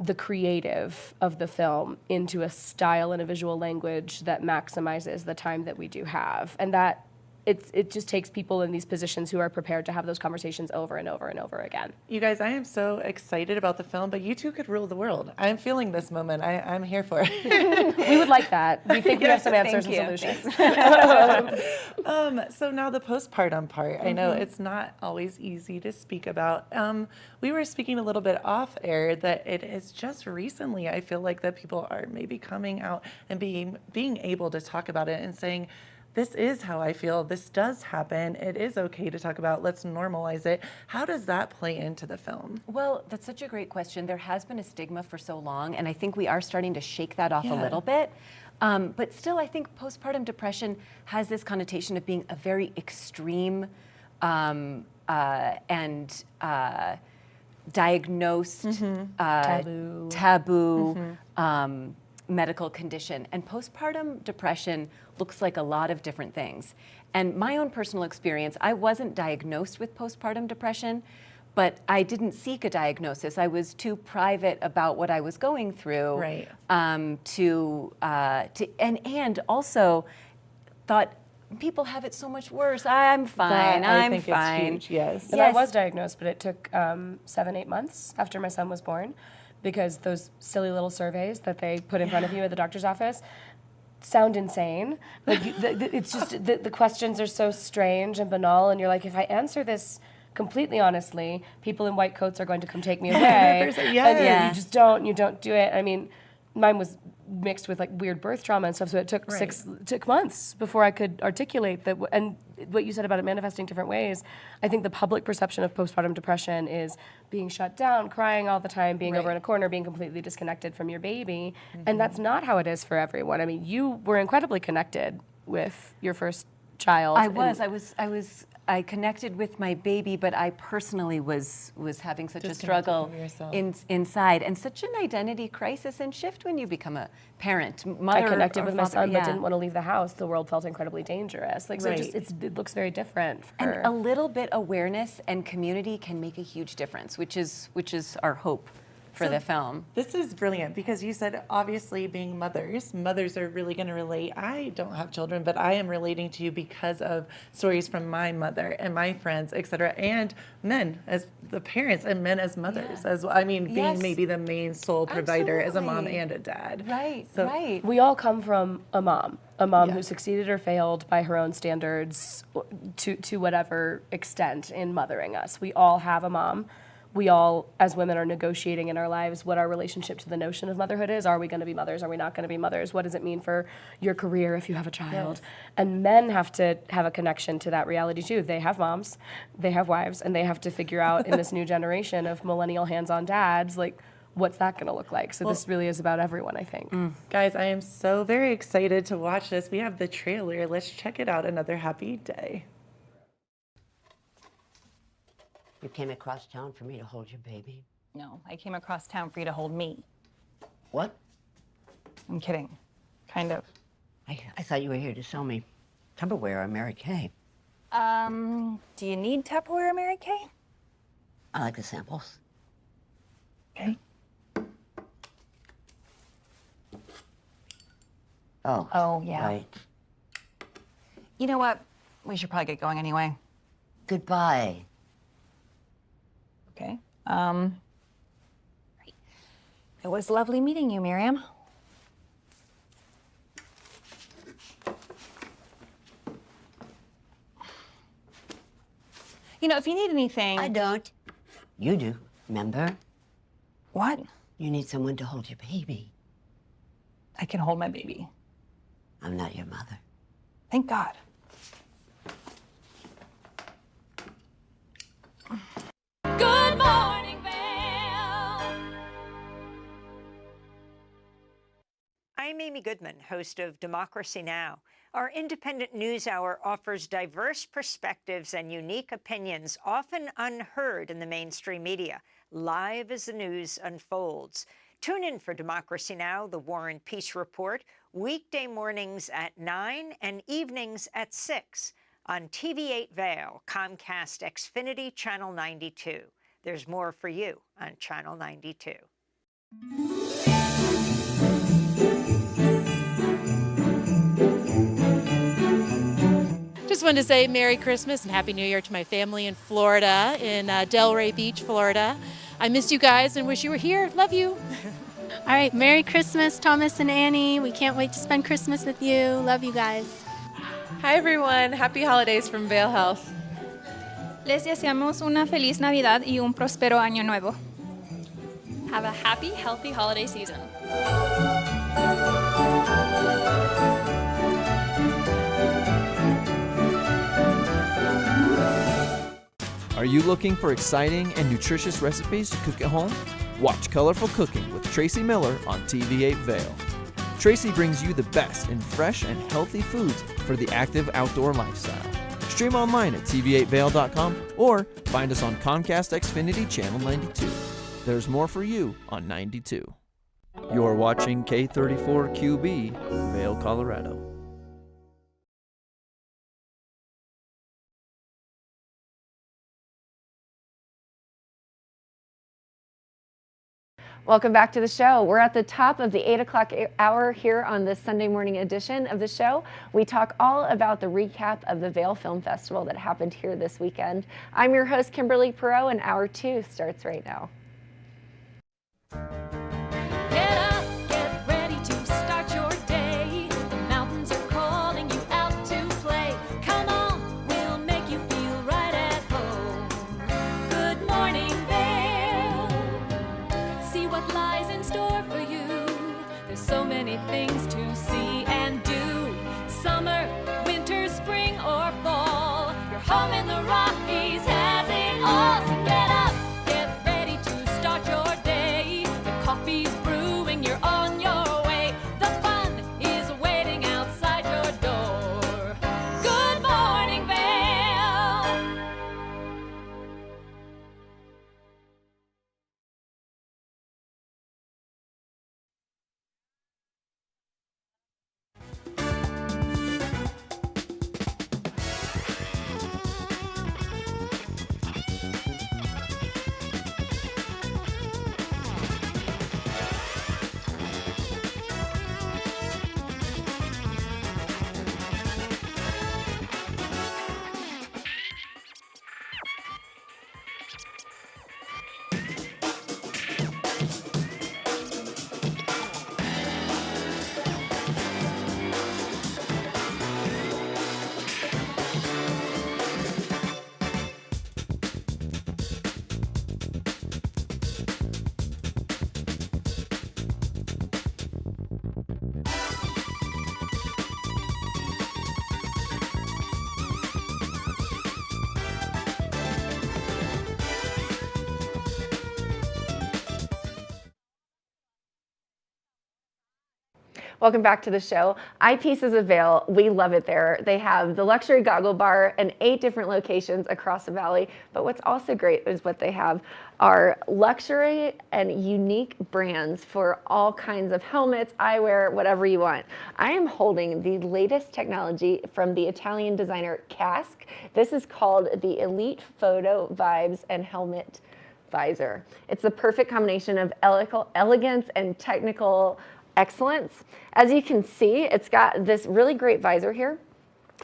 the creative of the film into a style and a visual language that maximizes the time that we do have. And that it just takes people in these positions who are prepared to have those conversations over and over and over again. You guys, I am so excited about the film, but you two could rule the world. I'm feeling this moment. I'm here for it. We would like that. We think we have some answers and solutions. So now the postpartum part. I know it's not always easy to speak about. We were speaking a little bit off air that it is just recently, I feel like, that people are maybe coming out and being able to talk about it and saying, this is how I feel. This does happen. It is okay to talk about. Let's normalize it. How does that play into the film? Well, that's such a great question. There has been a stigma for so long, and I think we are starting to shake that off a Yeah. little bit. But still, I think postpartum depression has this connotation of being a very extreme and diagnosed, taboo medical condition. And postpartum depression looks like a lot of different things. And my own personal experience, I wasn't diagnosed with postpartum depression, but I didn't seek a diagnosis. I was too private about what I was going through, Right. and also thought people have it so much worse. I'm fine. I I'm think fine. it's huge, yes. And I was diagnosed, but it took 7-8 months after my son was born, because those silly little surveys that they put in front of you at the doctor's office sound insane. Like it's just the questions are so strange and banal, and you're like, if I answer this completely honestly, people in white coats are going to come take me away. And you just don't do it. I mean, mine was mixed with like weird birth trauma and stuff, so it took took months before I could articulate that. And what you said about it manifesting different ways, I think the public perception of postpartum depression is being shut down, crying all the time, being over in a corner, being completely disconnected from your baby, and that's not how it is for everyone. I mean, you were incredibly connected with your first child. I connected with my baby, but I personally was having such a struggle inside, and such an identity crisis and shift when you become a parent, mother. I connected with my father, son, but didn't want to leave the house. The world felt incredibly dangerous. Like, so it looks very different. And a little bit awareness and community can make a huge difference, which is our hope for the film. This is brilliant because you said, obviously, being mothers are really going to relate. I don't have children, but I am relating to you because of stories from my mother and my friends, et cetera, and men as the parents and men as mothers. As I mean, being maybe the main sole provider as a mom and a dad. Right. We all come from a mom who succeeded or failed by her own standards to whatever extent in mothering us. We all have a mom. We all, as women, are negotiating in our lives what our relationship to the notion of motherhood is. Are we going to be mothers? Are we not going to be mothers? What does it mean for your career if you have a child? Yes. And men have to have a connection to that reality too. They have moms, they have wives, and they have to figure out in this new generation of millennial hands-on dads, like, what's that going to look like? So this really is about everyone, I think. Guys, I am so very excited to watch this. We have the trailer. Let's check it out. Another happy day. You came across town for me to hold your baby? No, I came across town for you to hold me. What? I'm kidding. Kind of. I thought you were here to sell me Tupperware or Mary Kay. Do you need Tupperware or Mary Kay? I like the samples. Okay. Oh, yeah. Right. You know what? We should probably get going anyway. Goodbye. Okay. It was lovely meeting you, Miriam. You know, if you need anything... I don't. You do, remember? What? You need someone to hold your baby. I can hold my baby. I'm not your mother. Thank God. Good morning, Vail. I'm Amy Goodman, host of Democracy Now! Our independent news hour offers diverse perspectives and unique opinions, often unheard in the mainstream media, live as the news unfolds. Tune in for Democracy Now!, the War and Peace Report, weekday mornings at 9 and evenings at 6 on TV8 Vail, Comcast Xfinity Channel 92. There's more for you on Channel 92. Just wanted to say Merry Christmas and Happy New Year to my family in Florida, in Delray Beach, Florida. I miss you guys and wish you were here. Love you. All right, Merry Christmas, Thomas and Annie. We can't wait to spend Christmas with you. Love you guys. Hi everyone, happy holidays from Vail Health. Les deseamos una feliz Navidad y un próspero año nuevo. Have a happy, healthy holiday season. Are you looking for exciting and nutritious recipes to cook at home? Watch Colorful Cooking with Tracy Miller on TV8 Vail. Tracy brings you the best in fresh and healthy foods for the active outdoor lifestyle. Stream online at tv8vail.com or find us on Comcast Xfinity Channel 92. There's more for you on 92. You're watching K34QB, Vail, Colorado. Welcome back to the show. We're at the top of the 8 o'clock hour here on this Sunday morning edition of the show. We talk all about the recap of the Vail Film Festival that happened here this weekend. I'm your host, Kimberly Perot, and Hour 2 starts right now. Get up, get ready to start your day. The mountains are calling you out to play. Come on, we'll make you feel right at home. Good morning, Vail. See what lies in store for you. There's so many things to see and do. Summer, winter, spring, or fall. Your home in the Rockies has it all. So get up, get ready to start your day. The coffee's brewing, you're on your way. The fun is waiting outside your door. Good morning, Vail. Welcome back to the show. Eyepieces of Vail, we love it there. They have the luxury goggle bar in 8 different locations across the valley. But what's also great is what they have are luxury and unique brands for all kinds of helmets, eyewear, whatever you want. I am holding the latest technology from the Italian designer Cask. This is called the Elite Photo Vibes and Helmet Visor. It's the perfect combination of elegance and technical excellence. As you can see, it's got this really great visor here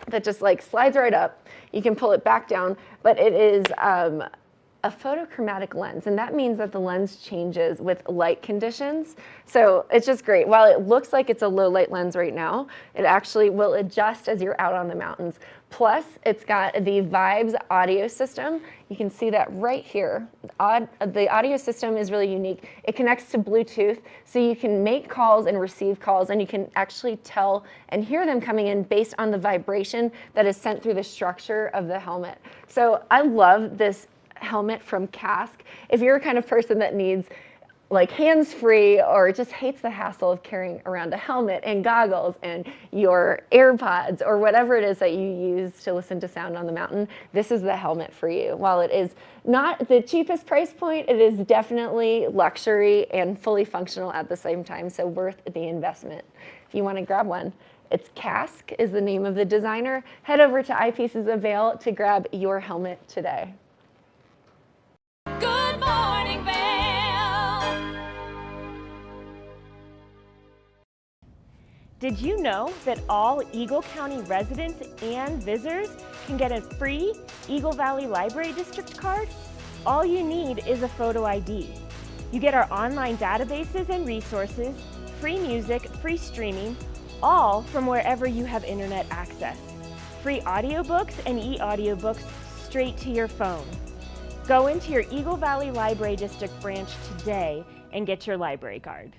that just like slides right up. You can pull it back down, but it is a photochromatic lens, and that means that the lens changes with light conditions. So it's just great. While it looks like it's a low light lens right now, it actually will adjust as you're out on the mountains. Plus, it's got the Vibes audio system. You can see that right here. The audio system is really unique. It connects to Bluetooth, so you can make calls and receive calls, and you can actually tell and hear them coming in based on the vibration that is sent through the structure of the helmet. So I love this helmet from Cask. If you're a kind of person that needs like hands-free or just hates the hassle of carrying around a helmet and goggles and your AirPods or whatever it is that you use to listen to sound on the mountain, this is the helmet for you. While it is not the cheapest price point, it is definitely luxury and fully functional at the same time, so worth the investment. If you want to grab one, it's Cask is the name of the designer. Head over to Eyepieces of Vail to grab your helmet today. Good morning, Vail. Did you know that all Eagle County residents and visitors can get a free Eagle Valley Library District card? All you need is a photo ID. You get our online databases and resources, free music, free streaming, all from wherever you have internet access. Free audiobooks and e-audiobooks straight to your phone. Go into your Eagle Valley Library District branch today and get your library card.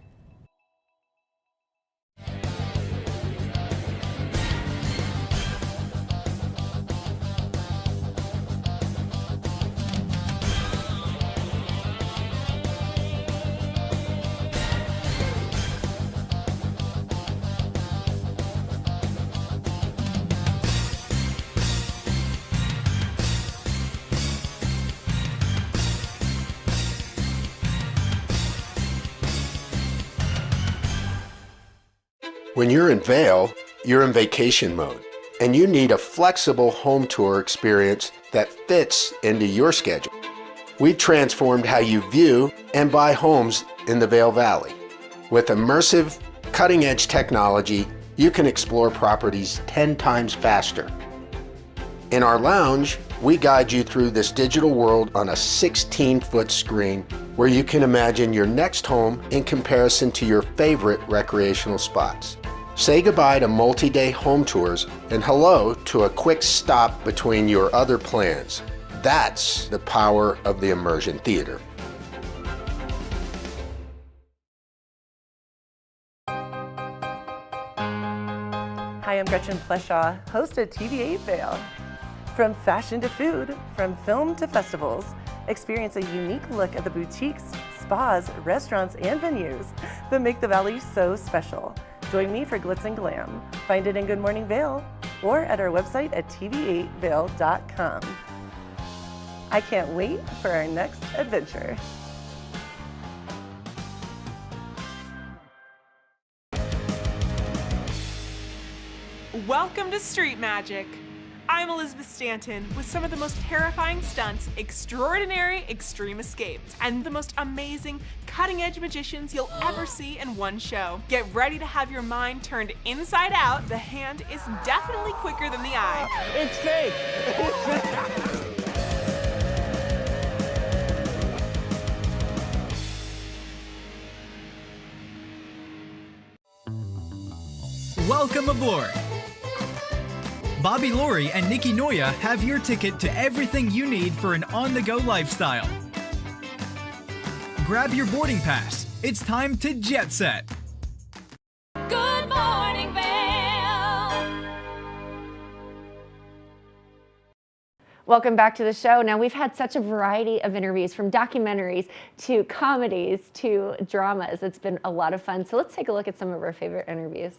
When you're in Vail, you're in vacation mode, and you need a flexible home tour experience that fits into your schedule. We've transformed how you view and buy homes in the Vail Valley. With immersive, cutting-edge technology, you can explore properties 10 times faster. In our lounge, we guide you through this digital world on a 16-foot screen where you can imagine your next home in comparison to your favorite recreational spots. Say goodbye to multi-day home tours and hello to a quick stop between your other plans. That's the power of the Immersion Theater. Hi, I'm Gretchen Pleshaw, host at TV8 Vail. From fashion to food, from film to festivals, experience a unique look at the boutiques, spas, restaurants, and venues that make the Valley so special. Join me for Glitz and Glam. Find it in Good Morning Vail or at our website at tv8vail.com. I can't wait for our next adventure. Welcome to Street Magic. I'm Elizabeth Stanton with some of the most terrifying stunts, extraordinary extreme escapes, and the most amazing cutting-edge magicians you'll ever see in one show. Get ready to have your mind turned inside out. The hand is definitely quicker than the eye. It's fake! Welcome aboard! Bobby Laurie and Nikki Noya have your ticket to everything you need for an on-the-go lifestyle. Grab your boarding pass. It's time to jet set. Good morning, Vail. Welcome back to the show. Now, we've had such a variety of interviews, from documentaries to comedies to dramas. It's been a lot of fun. So let's take a look at some of our favorite interviews.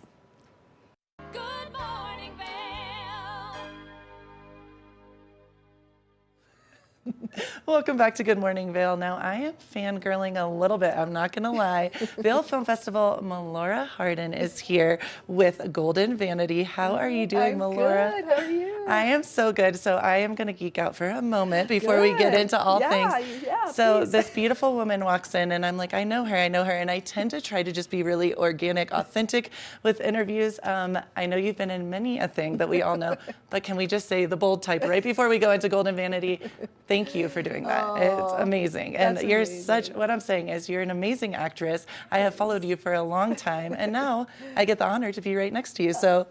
Welcome back to Good Morning Vail. Now, I am fangirling a little bit, I'm not gonna lie. Vail Film Festival, Melora Hardin is here with Golden Vanity. How are you doing, Melora? Good, how are you? I am so good. So I am gonna geek out for a moment before we get into all things. Yeah, so please. this beautiful woman walks in and I'm like, I know her. And I tend to try to just be really organic, authentic with interviews. I know you've been in many a thing that we all know, but can we just say the bold type right before we go into Golden Vanity? Thank you for doing that. It's amazing. And you're such, what I'm saying is you're an amazing actress. I have followed you for a long time and now I get the honor to be right next to you. So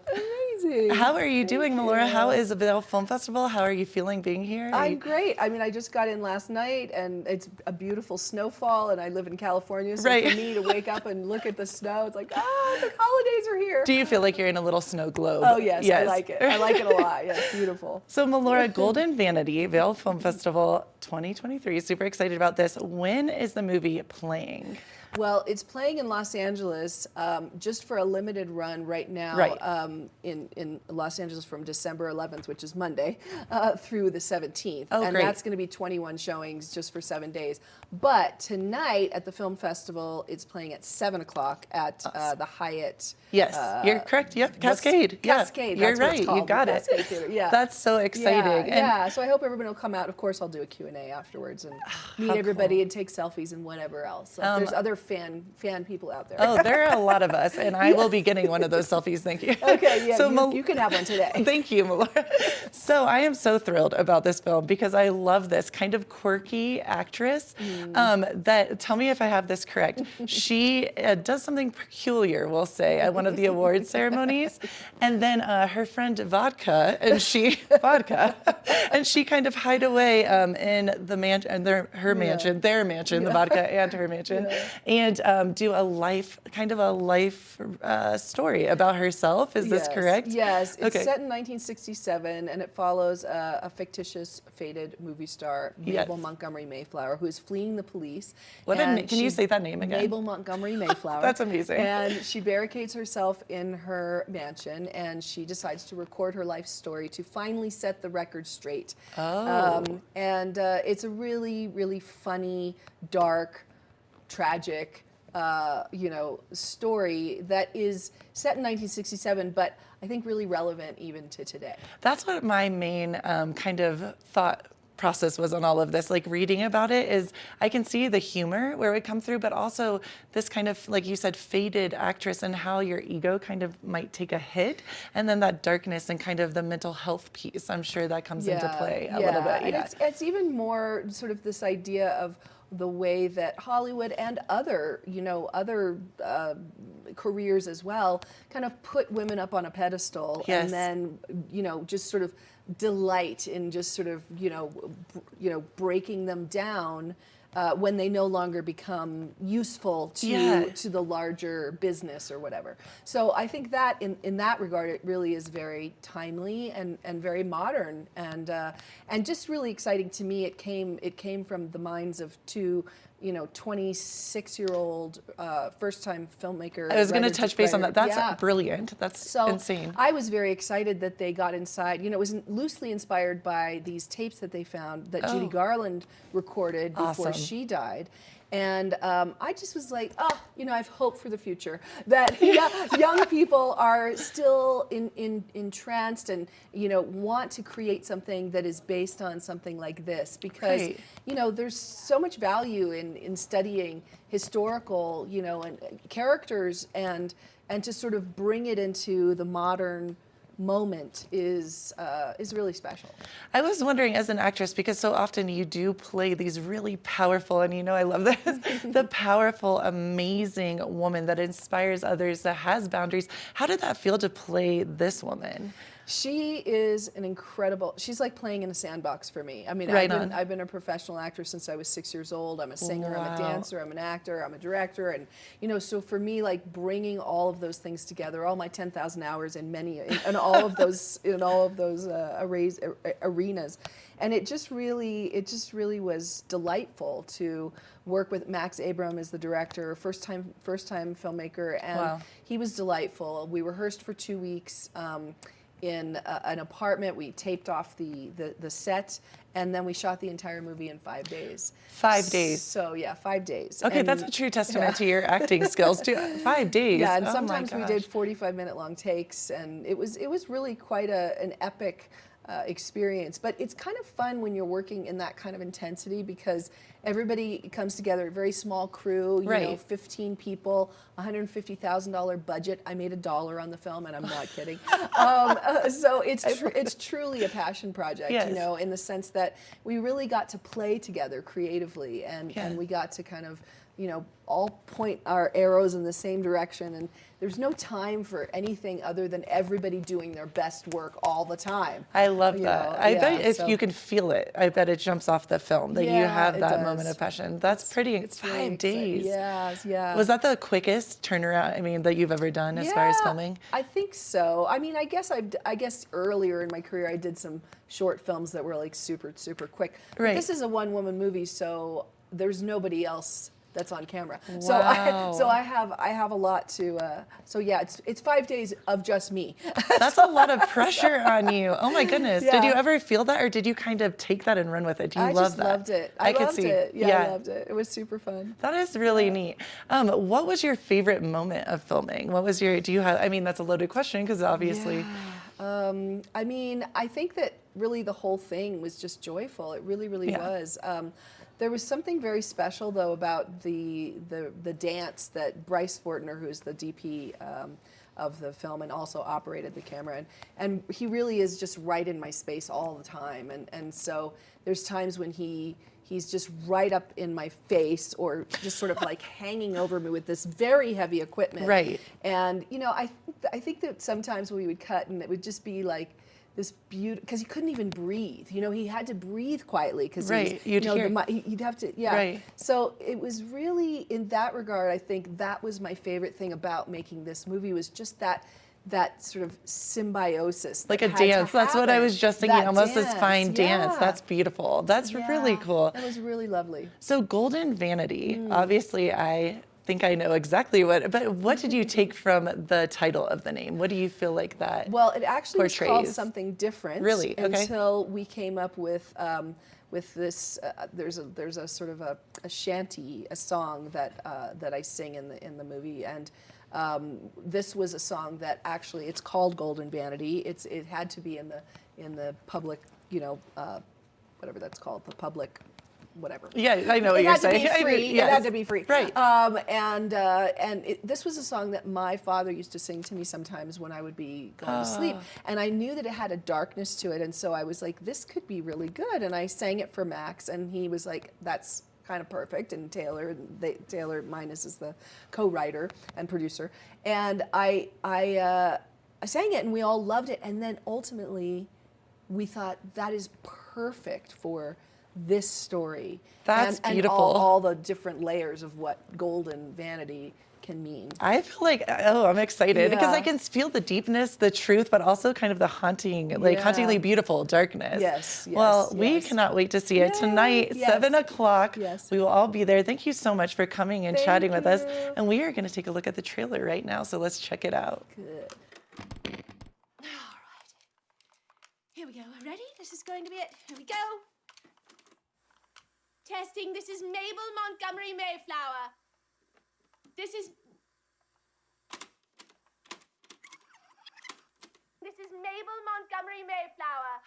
Amazing. How are you doing, Melora? How is the Vail Film Festival? How are you feeling being here? I'm great. I mean, I just got in last night and it's a beautiful snowfall and I live in California. So for me to wake up and look at the snow, it's like, the holidays are here. Do you feel like you're in a little snow globe? Oh, yes. I like it. I like it a lot. Yes, beautiful. So, Melora, Golden Vanity, Vail Film Festival 2023. Super excited about this. When is the movie playing? Well, it's playing in Los Angeles just for a limited run right now in Los Angeles from December 11th, which is Monday, through the 17th. Oh, and great. That's going to be 21 showings just for 7 days. But tonight at the film festival, it's playing at 7 o'clock at the Hyatt. Yes, you're correct. Yep, Cascade. Cascade. You're That's what right. it's called, You got the it. Cascade Theater. Yeah. That's so exciting. Yeah. So I hope everybody will come out. Of course, I'll do a Q&A afterwards and meet everybody and take selfies and whatever else. So if there's other fan people out there. Oh, there are a lot of us, and I will be getting one of those selfies. Thank you. Okay, yeah, So you can have one today. Thank you, Melora. So I am so thrilled about this film because I love this kind of quirky actress that, tell me if I have this correct, she does something peculiar, we'll say, at one of the award ceremonies, and then her friend Vodka, and she kind of hide away in the mansion, their mansion, the Vodka and her mansion, and do a life story about herself. Is this correct? Yes, it's set in 1967 and it follows a fictitious fated movie star, Mabel Montgomery Mayflower, who is fleeing the police. Can you say that name again? Mabel Montgomery Mayflower. That's amazing. And she barricades herself in her mansion and she decides to record her life story to finally set the record straight. And it's a really, really funny, dark, tragic story that is set in 1967, but I think really relevant even to today. That's what my main kind of thought process was on all of this, like reading about it, is I can see the humor where it would come through, but also this kind of, like you said, faded actress and how your ego kind of might take a hit, and then that darkness and kind of the mental health piece, I'm sure that comes into play a little bit. And it's even more sort of this idea of the way that Hollywood and other careers as well kind of put women up on a pedestal, and then just sort of delight in just sort of breaking them down when they no longer become useful to the larger business or whatever. So I think that in that regard, it really is very timely and very modern, and just really exciting to me. It came from the minds of two 26-year-old first-time filmmaker. I was going to touch base on that. That's brilliant. That's insane. I was very excited that they got inside. It was loosely inspired by these tapes that they found that Judy Garland recorded before she died. And I just was like, I have hope for the future, that young people are still entranced and, want to create something that is based on something like this, because, there's so much value in studying historical, and characters, and to sort of bring it into the modern moment is really special. I was wondering, as an actress, because so often you do play these really powerful, and I love this, the powerful, amazing woman that inspires others, that has boundaries. How did that feel to play this woman? She is an incredible, she's like playing in a sandbox for me. I mean, I've been a professional actress since I was 6 years old. I'm a singer, I'm a dancer, I'm an actor, I'm a director. And, so for me, like bringing all of those things together, all my 10,000 hours in all of those, arenas. And it just really was delightful to work with Max Abram as the director, first time filmmaker. And he was delightful. We rehearsed for 2 weeks. In an apartment. We taped off the set, and then we shot the entire movie in 5 days. 5 days. So 5 days. Okay, that's a true testament to your acting skills too. 5 days. Yeah, and sometimes we did 45-minute long takes, and it was really quite an epic experience. But it's kind of fun when you're working in that kind of intensity, because everybody comes together, a very small crew, 15 people, $150,000 budget. I made $1 on the film, and I'm not kidding. So it's truly a passion project, in the sense that we really got to play together creatively, and we got to kind of, all point our arrows in the same direction. And there's no time for anything other than everybody doing their best work all the time. I love that. I bet if you can feel it, I bet it jumps off the film that you have that moment of passion. That's pretty. It's 5 days. Yeah. Was that the quickest turnaround, that you've ever done as far as filming? I think so. I mean, I guess earlier in my career I did some short films that were like super, super quick. But this is a one-woman movie, so there's nobody else that's on camera. Wow. So I have a lot to. It's 5 days of just me. That's a lot of pressure on you. Oh my goodness. Did you ever feel that, or did you kind of take that and run with it? Do you love that? I just loved it. I loved it. Yeah, I loved it. It was super fun. That is really neat. What was your favorite moment of filming? Do you have? I mean, that's a loaded question, because obviously. I mean, I think that really the whole thing was just joyful. It really, really was. There was something very special, though, about the dance that Bryce Fortner, who's the DP of the film and also operated the camera, and he really is just right in my space all the time. And so there's times when he's just right up in my face, or just sort of like hanging over me with this very heavy equipment. Right. And I think that sometimes we would cut, and it would just be like this beauty, because he couldn't even breathe. He had to breathe quietly, because you'd have to, Right. So it was really, in that regard, I think that was my favorite thing about making this movie, was just that sort of symbiosis. Like a dance. That's what I was just thinking, almost this fine dance. That's beautiful. That's really cool. It was really lovely. So Golden Vanity, obviously I think I know exactly but what did you take from the title of the name? What do you feel like that Well, it actually portrays? was called something different. Really? Okay. Until we came up with with this. There's a sort of a shanty, a song that I sing in the movie, and this was a song that actually it's called Golden Vanity. It had to be in the public, whatever that's called, the public. Whatever. Yeah, I know what you're saying. It had to be free. Right. This was a song that my father used to sing to me sometimes when I would be going to sleep. And I knew that it had a darkness to it. And so I was like, this could be really good. And I sang it for Max. And he was like, that's kind of perfect. And Taylor Minus is the co-writer and producer. And I sang it and we all loved it. And then ultimately we thought that is perfect for this story. That's and beautiful. All the different layers of what Golden Vanity can mean. I feel like, I'm excited because I can feel the deepness, the truth, but also kind of the haunting, hauntingly beautiful darkness. Yes. Well, we cannot wait to see it tonight, 7 o'clock. Yes. We will all be there. Thank you so much for coming and chatting with us. And we are going to take a look at the trailer right now, so let's check it out. Good. All right. Here we go. Ready? This is going to be it. Here we go. Testing, this is Mabel Montgomery Mayflower. This is Mabel Montgomery Mayflower.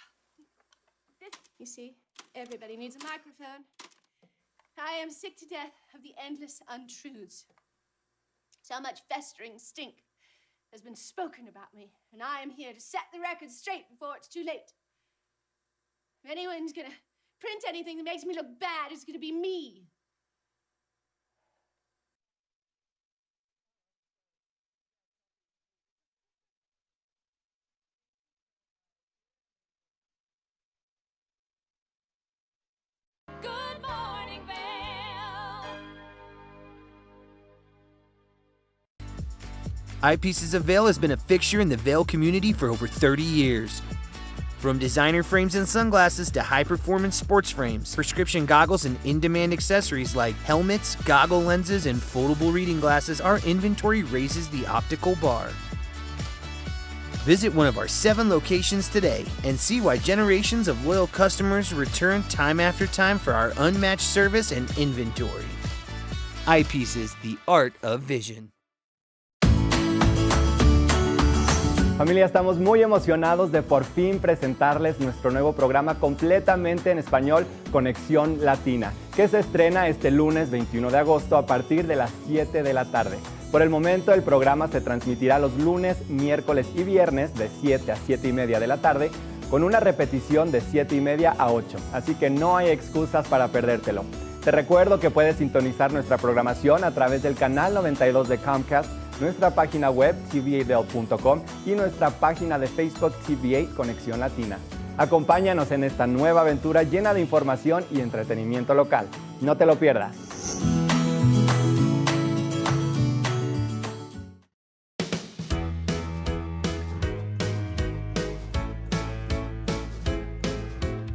You see, everybody needs a microphone. I am sick to death of the endless untruths. So much festering stink has been spoken about me, and I am here to set the record straight before it's too late. If anyone's gonna print anything that makes me look bad, it's gonna be me. Good morning, Vail. Eyepieces of Vail has been a fixture in the Vail community for over 30 years. From designer frames and sunglasses to high-performance sports frames, prescription goggles, and in-demand accessories like helmets, goggle lenses, and foldable reading glasses, our inventory raises the optical bar. Visit one of our 7 locations today and see why generations of loyal customers return time after time for our unmatched service and inventory. Eyepieces, the art of vision. Familia, estamos muy emocionados de por fin presentarles nuestro nuevo programa completamente en español, Conexión Latina, que se estrena este lunes 21 de agosto a partir de las 7 de la tarde. Por el momento, el programa se transmitirá los lunes, miércoles y viernes de 7 a 7 y media de la tarde, con una repetición de 7 y media a 8, así que no hay excusas para perdértelo. Te recuerdo que puedes sintonizar nuestra programación a través del canal 92 de Comcast, nuestra página web tva.com y nuestra página de Facebook TVA Conexión Latina. Acompáñanos en esta nueva aventura llena de información y entretenimiento local. No te lo pierdas.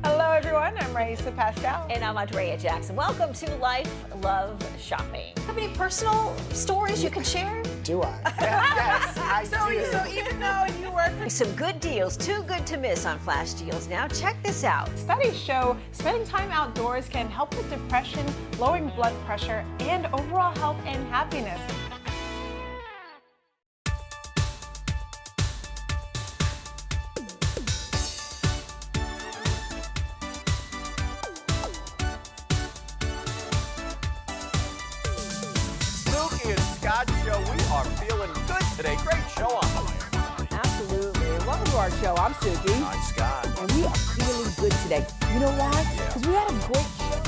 Hello everyone, I'm Raisa Pascal. And I'm Andrea Jackson. Welcome to Life, Love, Shopping. Have any personal stories you can share? Do I? Yes, I do. So even though you work for some good deals, too good to miss on Flash Deals. Now check this out. Studies show spending time outdoors can help with depression, lowering blood pressure, and overall health and happiness. Snooki and Scott show. We are feeling good today. Great show on the way. Absolutely. Welcome to our show. I'm Suki. I'm Scott. And we are feeling good today. You know why? Because we had a great show.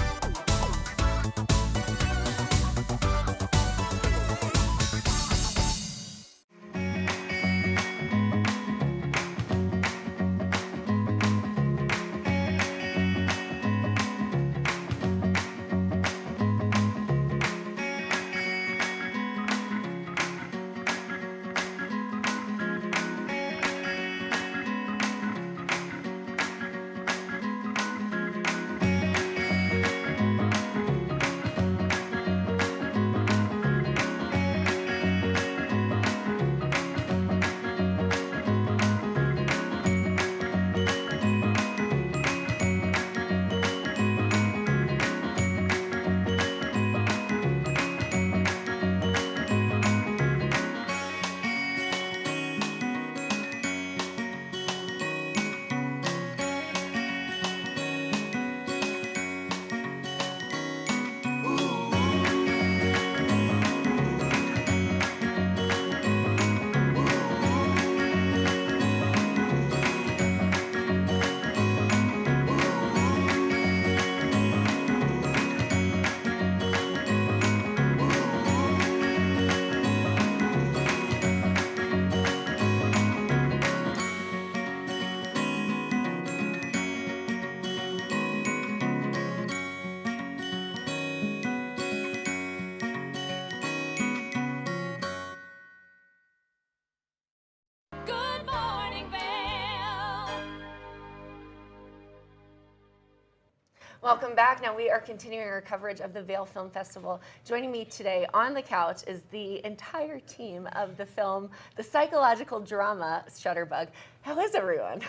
Welcome back. Now we are continuing our coverage of the Vail Film Festival. Joining me today on the couch is the entire team of the film, the psychological drama Shutterbug. How is everyone?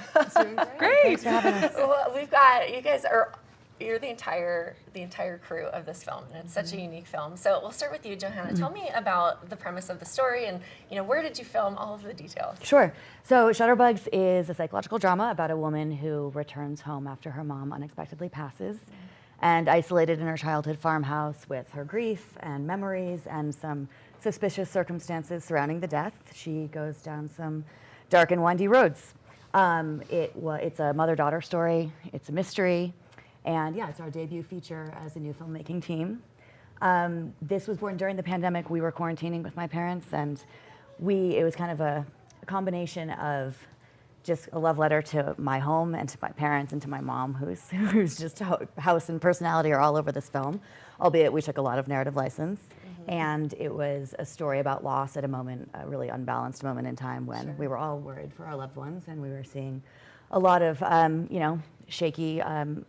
Great. Thanks for having us. Well, we've got, you guys are, you're the entire crew of this film, and it's such a unique film. So we'll start with you, Johanna. Tell me about the premise of the story, and where did you film, all of the details. Sure. So Shutterbugs is a psychological drama about a woman who returns home after her mom unexpectedly passes, and isolated in her childhood farmhouse with her grief and memories and some suspicious circumstances surrounding the death, she goes down some dark and windy roads. It's a mother-daughter story. It's a mystery. And yeah, it's our debut feature as a new filmmaking team. This was born during the pandemic. We were quarantining with my parents, and it was kind of a combination of just a love letter to my home and to my parents and to my mom, who's just house and personality are all over this film, albeit we took a lot of narrative license. And it was a story about loss at a really unbalanced moment in time when we were all worried for our loved ones, and we were seeing a lot of, shaky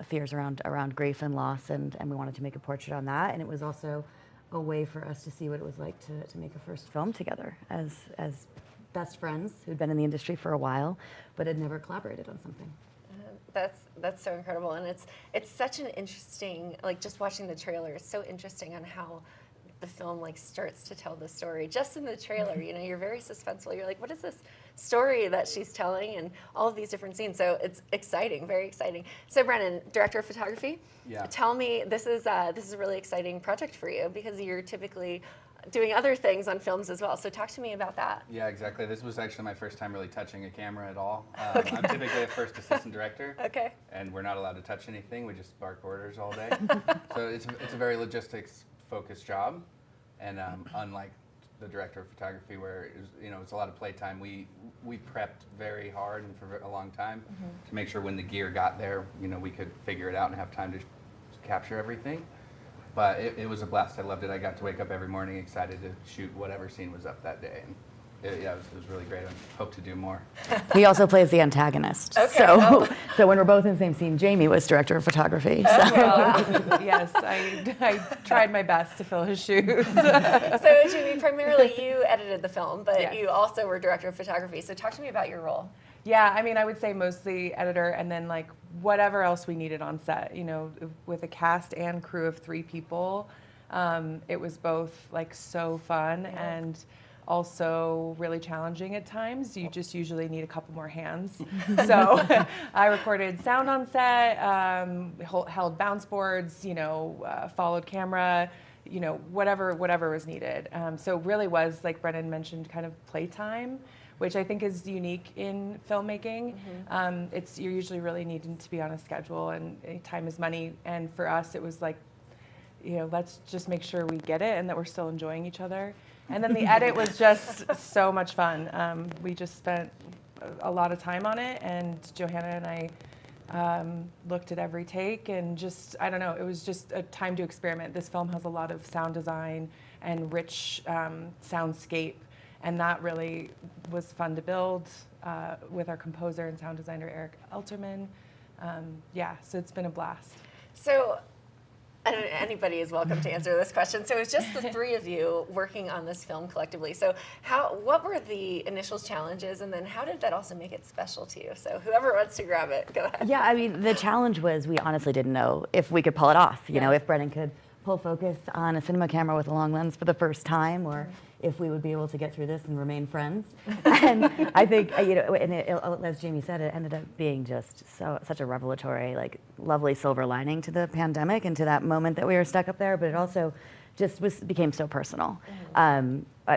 fears around grief and loss, and we wanted to make a portrait on that. And it was also a way for us to see what it was like to make a first film together as best friends who'd been in the industry for a while, but had never collaborated on something. That's so incredible, and it's such an interesting, just watching the trailer, it's so interesting on how the film starts to tell the story. Just in the trailer, you're very suspenseful. You're like, what is this story that she's telling, and all of these different scenes. So it's exciting, very exciting. So Brennan, director of photography, tell me, this is a really exciting project for you because you're typically doing other things on films as well. So talk to me about that. Yeah, exactly. This was actually my first time really touching a camera at all. I'm typically a first assistant director. Okay. And we're not allowed to touch anything. We just bark orders all day. So it's a very logistics focused job, and unlike the director of photography, where it's a lot of playtime, we prepped very hard and for a long time to make sure when the gear got there, we could figure it out and have time to capture everything. But it was a blast. I loved it. I got to wake up every morning excited to shoot whatever scene was up that day. And it was really great. I hope to do more. He also plays the antagonist. Okay. So when we're both in the same scene, Jamie was director of photography. So. Yes, I tried my best to fill his shoes. So Jamie, primarily you edited the film, but Yes. you also were director of photography. So talk to me about your role. Yeah, I mean, I would say mostly editor, and then whatever else we needed on set. With a cast and crew of 3 people, it was both so fun and also really challenging at times. You just usually need a couple more hands. So I recorded sound on set, held bounce boards, followed camera, whatever was needed. So it really was, like Brennan mentioned, kind of playtime, which I think is unique in filmmaking. You're usually really needing to be on a schedule, and time is money. And for us, it was let's just make sure we get it and that we're still enjoying each other. And then the edit was just so much fun. We just spent a lot of time on it, and Johanna and I looked at every take, and just, I don't know, it was just a time to experiment. This film has a lot of sound design and rich soundscape, and that really was fun to build with our composer and sound designer, Eric Elterman. So it's been a blast. So anybody is welcome to answer this question. So it's just the 3 of you working on this film collectively. So what were the initial challenges, and then how did that also make it special to you? So whoever wants to grab it, go ahead. Yeah, I mean, the challenge was we honestly didn't know if we could pull it off. If Brennan could pull focus on a cinema camera with a long lens for the first time, or if we would be able to get through this and remain friends. And I think, as Jamie said, it ended up being just such a revelatory, lovely silver lining to the pandemic and to that moment that we were stuck up there, but it also just became so personal.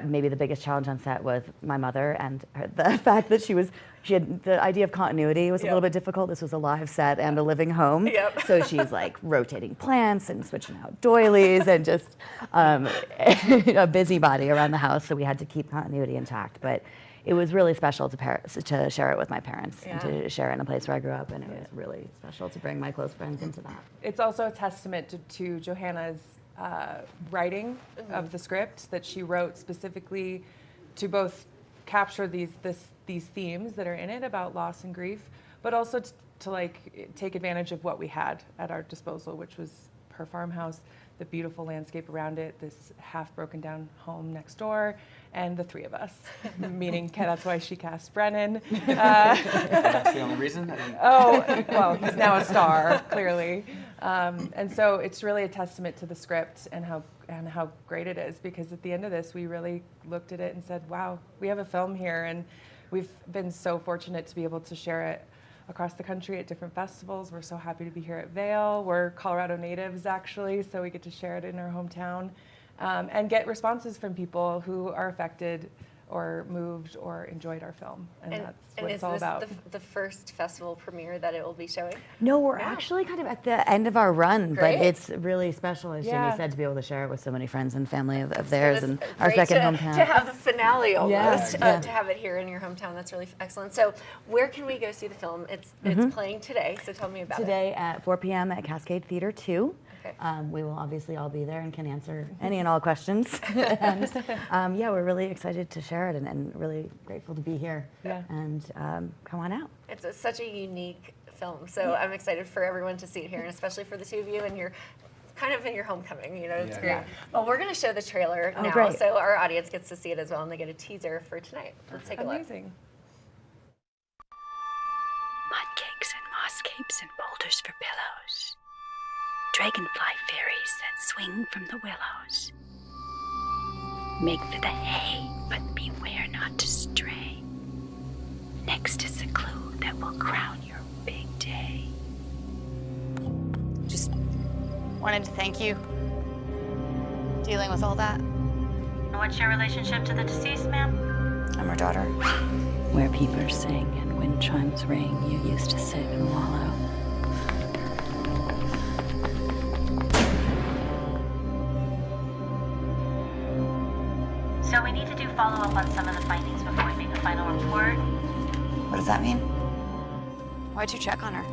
Maybe the biggest challenge on set was my mother, and the fact that she had the idea of continuity was a little bit difficult. This was a live set and a living home. So she's rotating plants and switching out doilies and just a busybody around the house. So we had to keep continuity intact. But it was really special to share it with my parents and to share it in a place where I grew up. And it was really special to bring my close friends into that. It's also a testament to Johanna's writing of the script that she wrote specifically to both capture these themes that are in it about loss and grief, but also to like take advantage of what we had at our disposal, which was her farmhouse, the beautiful landscape around it, this half broken down home next door, and the three of us, meaning that's why she cast Brennan. That's the only reason? Oh, well, he's now a star, clearly. And so it's really a testament to the script and how great it is, because at the end of this, we really looked at it and said, wow, we have a film here, and we've been so fortunate to be able to share it across the country at different festivals. We're so happy to be here at Vail. We're Colorado natives, actually, so we get to share it in our hometown and get responses from people who are affected or moved or enjoyed our film. And that's what it's all about. And is this the first festival premiere that it will be showing? No, we're actually kind of at the end of our run, Great. but it's really special, as Yeah. Jimmy said, to be able to share it with so many friends and family of theirs and our second hometown. To have the finale almost, Yeah. to have it here in your hometown, that's really excellent. So where can we go see the film? It's playing today, so tell me about Today at 4 p.m. at Cascade Theater 2. Okay. We will obviously all be there and can answer any and all questions. And yeah, we're really excited to share it and really grateful to be here. Yeah. And come on out. It's such a unique film, so I'm excited for everyone to see it here, and especially for the two of you and your kind of in your homecoming, you know, it's great. Yeah. Well, we're going to show the trailer now, great. so our audience gets to see it as well, and they get a teaser for tonight. Let's take a look. Amazing. Mud cakes and moss capes and boulders for pillows. Dragonfly fairies that swing from the willows. Make for the hay, but beware not to stray. Next is the clue that will crown your big day. Just wanted to thank you. Dealing with all that. What's your relationship to the deceased, ma'am? I'm her daughter. Where peepers sing and wind chimes ring, you used to sit and wallow. So we need to do follow-up on some of the findings before we make a final report. What does that mean? Why'd you check on her?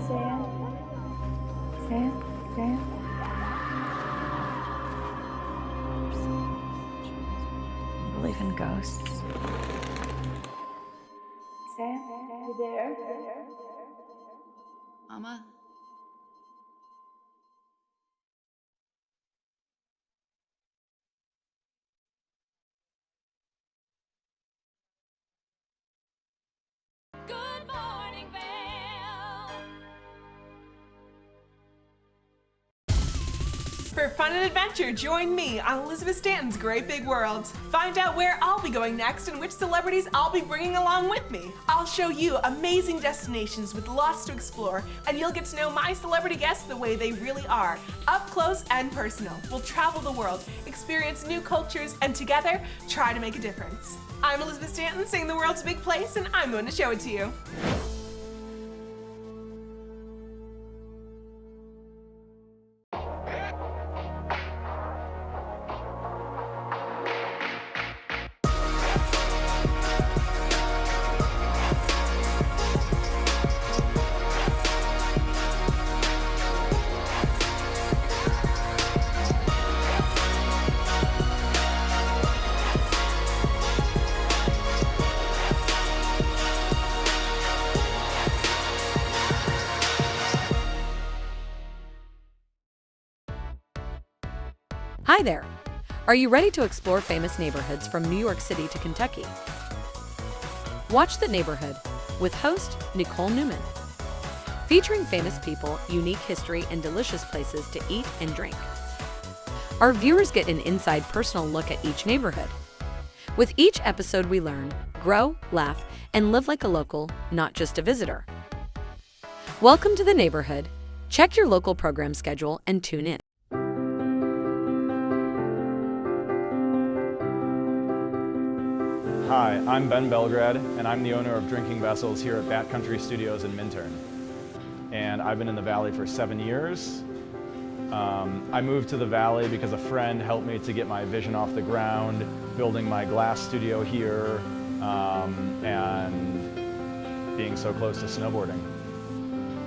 Sam. You believe in ghosts? Sam, you there? Mama? Good morning, Vail. For fun and adventure, join me on Elizabeth Stanton's Great Big World. Find out where I'll be going next and which celebrities I'll be bringing along with me. I'll show you amazing destinations with lots to explore, and you'll get to know my celebrity guests the way they really are, up close and personal. We'll travel the world, experience new cultures, and together, try to make a difference. I'm Elizabeth Stanton, saying the world's a big place, and I'm going to show it to you. Hi there! Are you ready to explore famous neighborhoods from New York City to Kentucky? Watch The Neighborhood with host Nicole Newman. Featuring famous people, unique history, and delicious places to eat and drink. Our viewers get an inside personal look at each neighborhood. With each episode we learn, grow, laugh, and live like a local, not just a visitor. Welcome to The Neighborhood. Check your local program schedule and tune in. Hi, I'm Ben Belgrad, and I'm the owner of Drinking Vessels here at Bat Country Studios in Minturn. And I've been in the Valley for 7 years. I moved to the Valley because a friend helped me to get my vision off the ground, building my glass studio here, and being so close to snowboarding.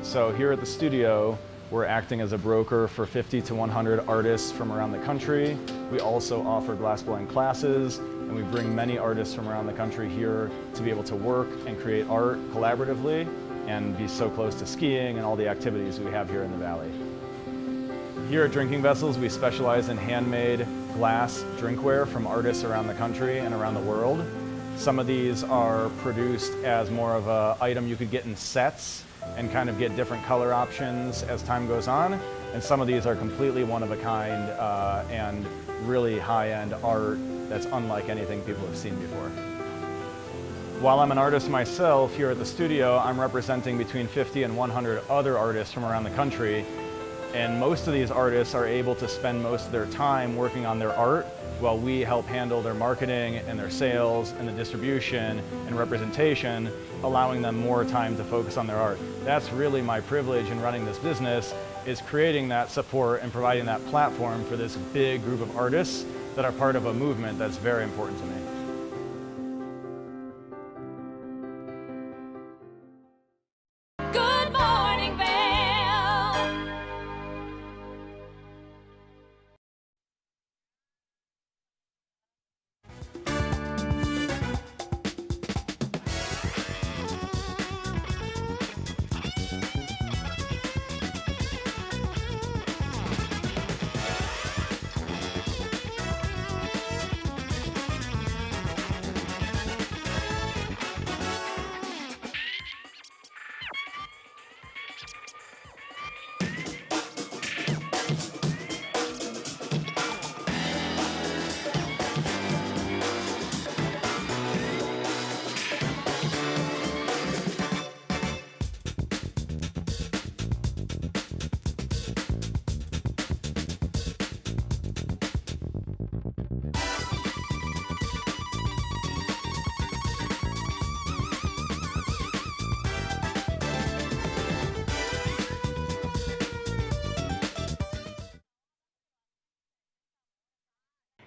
So here at the studio, We're acting as a broker for 50 to 100 artists from around the country. We also offer glassblowing classes, and we bring many artists from around the country here to be able to work and create art collaboratively and be so close to skiing and all the activities we have here in the Valley. Here at Drinking Vessels, we specialize in handmade glass drinkware from artists around the country and around the world. Some of these are produced as more of an item you could get in sets and kind of get different color options as time goes on. And some of these are completely one of a kind and really high-end art that's unlike anything people have seen before. While I'm an artist myself here at the studio, I'm representing between 50 and 100 other artists from around the country. And most of these artists are able to spend most of their time working on their art while we help handle their marketing and their sales and the distribution and representation, allowing them more time to focus on their art. That's really my privilege in running this business, is creating that support and providing that platform for this big group of artists that are part of a movement that's very important to me. Good morning, Vail.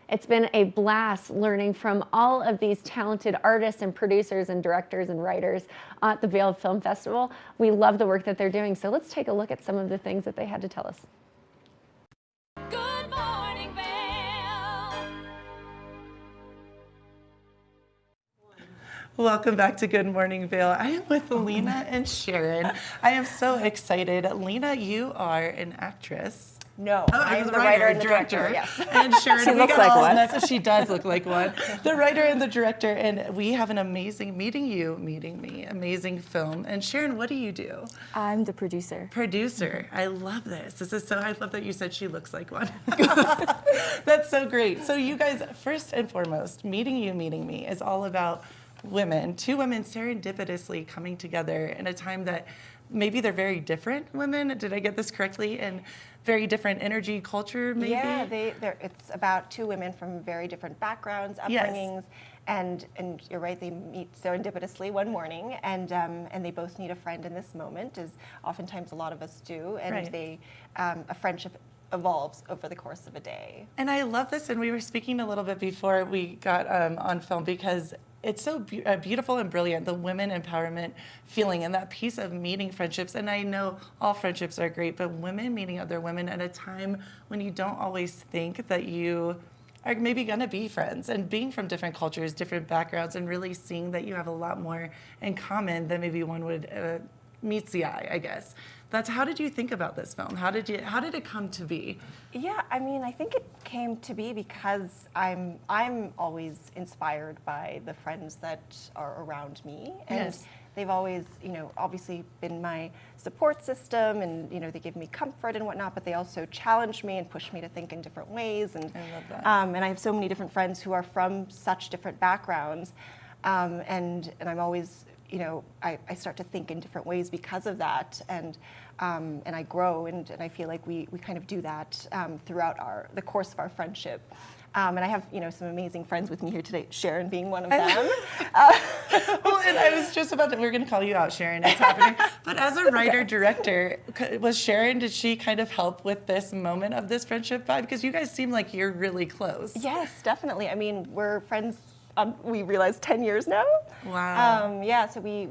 It's been a blast learning from all of these talented artists and producers and directors and writers at the Vail Film Festival. We love the work that they're doing, so let's take a look at some of the things that they had to tell us. Good morning, Vail. Welcome back to Good Morning Vail. I am with Lena and Sharon. I am so excited. Lena, you are an actress. No, Oh, I'm the the writer and the director, yes. And Sharon, She we looks got like all one. of this. She does look like one. The writer and the director, and we have an amazing meeting me, amazing film. And Sharon, what do you do? I'm the producer. Producer. I love this. This is so, I love that you said she looks like one. That's so great. So you guys, first and foremost, meeting me is all about women, two women serendipitously coming together in a time that maybe they're very different women. Did I get this correctly? And very different energy, culture, maybe? Yeah, it's about two women from very different backgrounds, upbringings, and you're right, they meet serendipitously one morning, and they both need a friend in this moment, as oftentimes a lot of us do, and a friendship evolves over the course of a day. And I love this, and we were speaking a little bit before we got on film, because it's so beautiful and brilliant, the women empowerment feeling and that piece of meeting friendships. And I know all friendships are great, but women meeting other women at a time when you don't always think that you are maybe gonna be friends, and being from different cultures, different backgrounds, and really seeing that you have a lot more in common than maybe one would meets the eye, I guess. How did you think about this film? How did it come to be? Yeah, I mean, I think it came to be because I'm always inspired by the friends that are around me, and they've always, obviously been my support system, and they give me comfort and whatnot, but they also challenge me and push me to think in different ways. And I love that. And I have so many different friends who are from such different backgrounds, and I'm always, I start to think in different ways because of that, and I grow, and I feel like we kind of do that throughout the course of our friendship. And I have, some amazing friends with me here today, Sharon being one of them. Well, and I was just about to, we're going to call you out, Sharon, it's happening. But as a writer-director, did she kind of help with this moment of this friendship vibe? Because you guys seem like you're really close. Yes, definitely. I mean, we're friends we realized 10 years now. Wow. Yeah, so we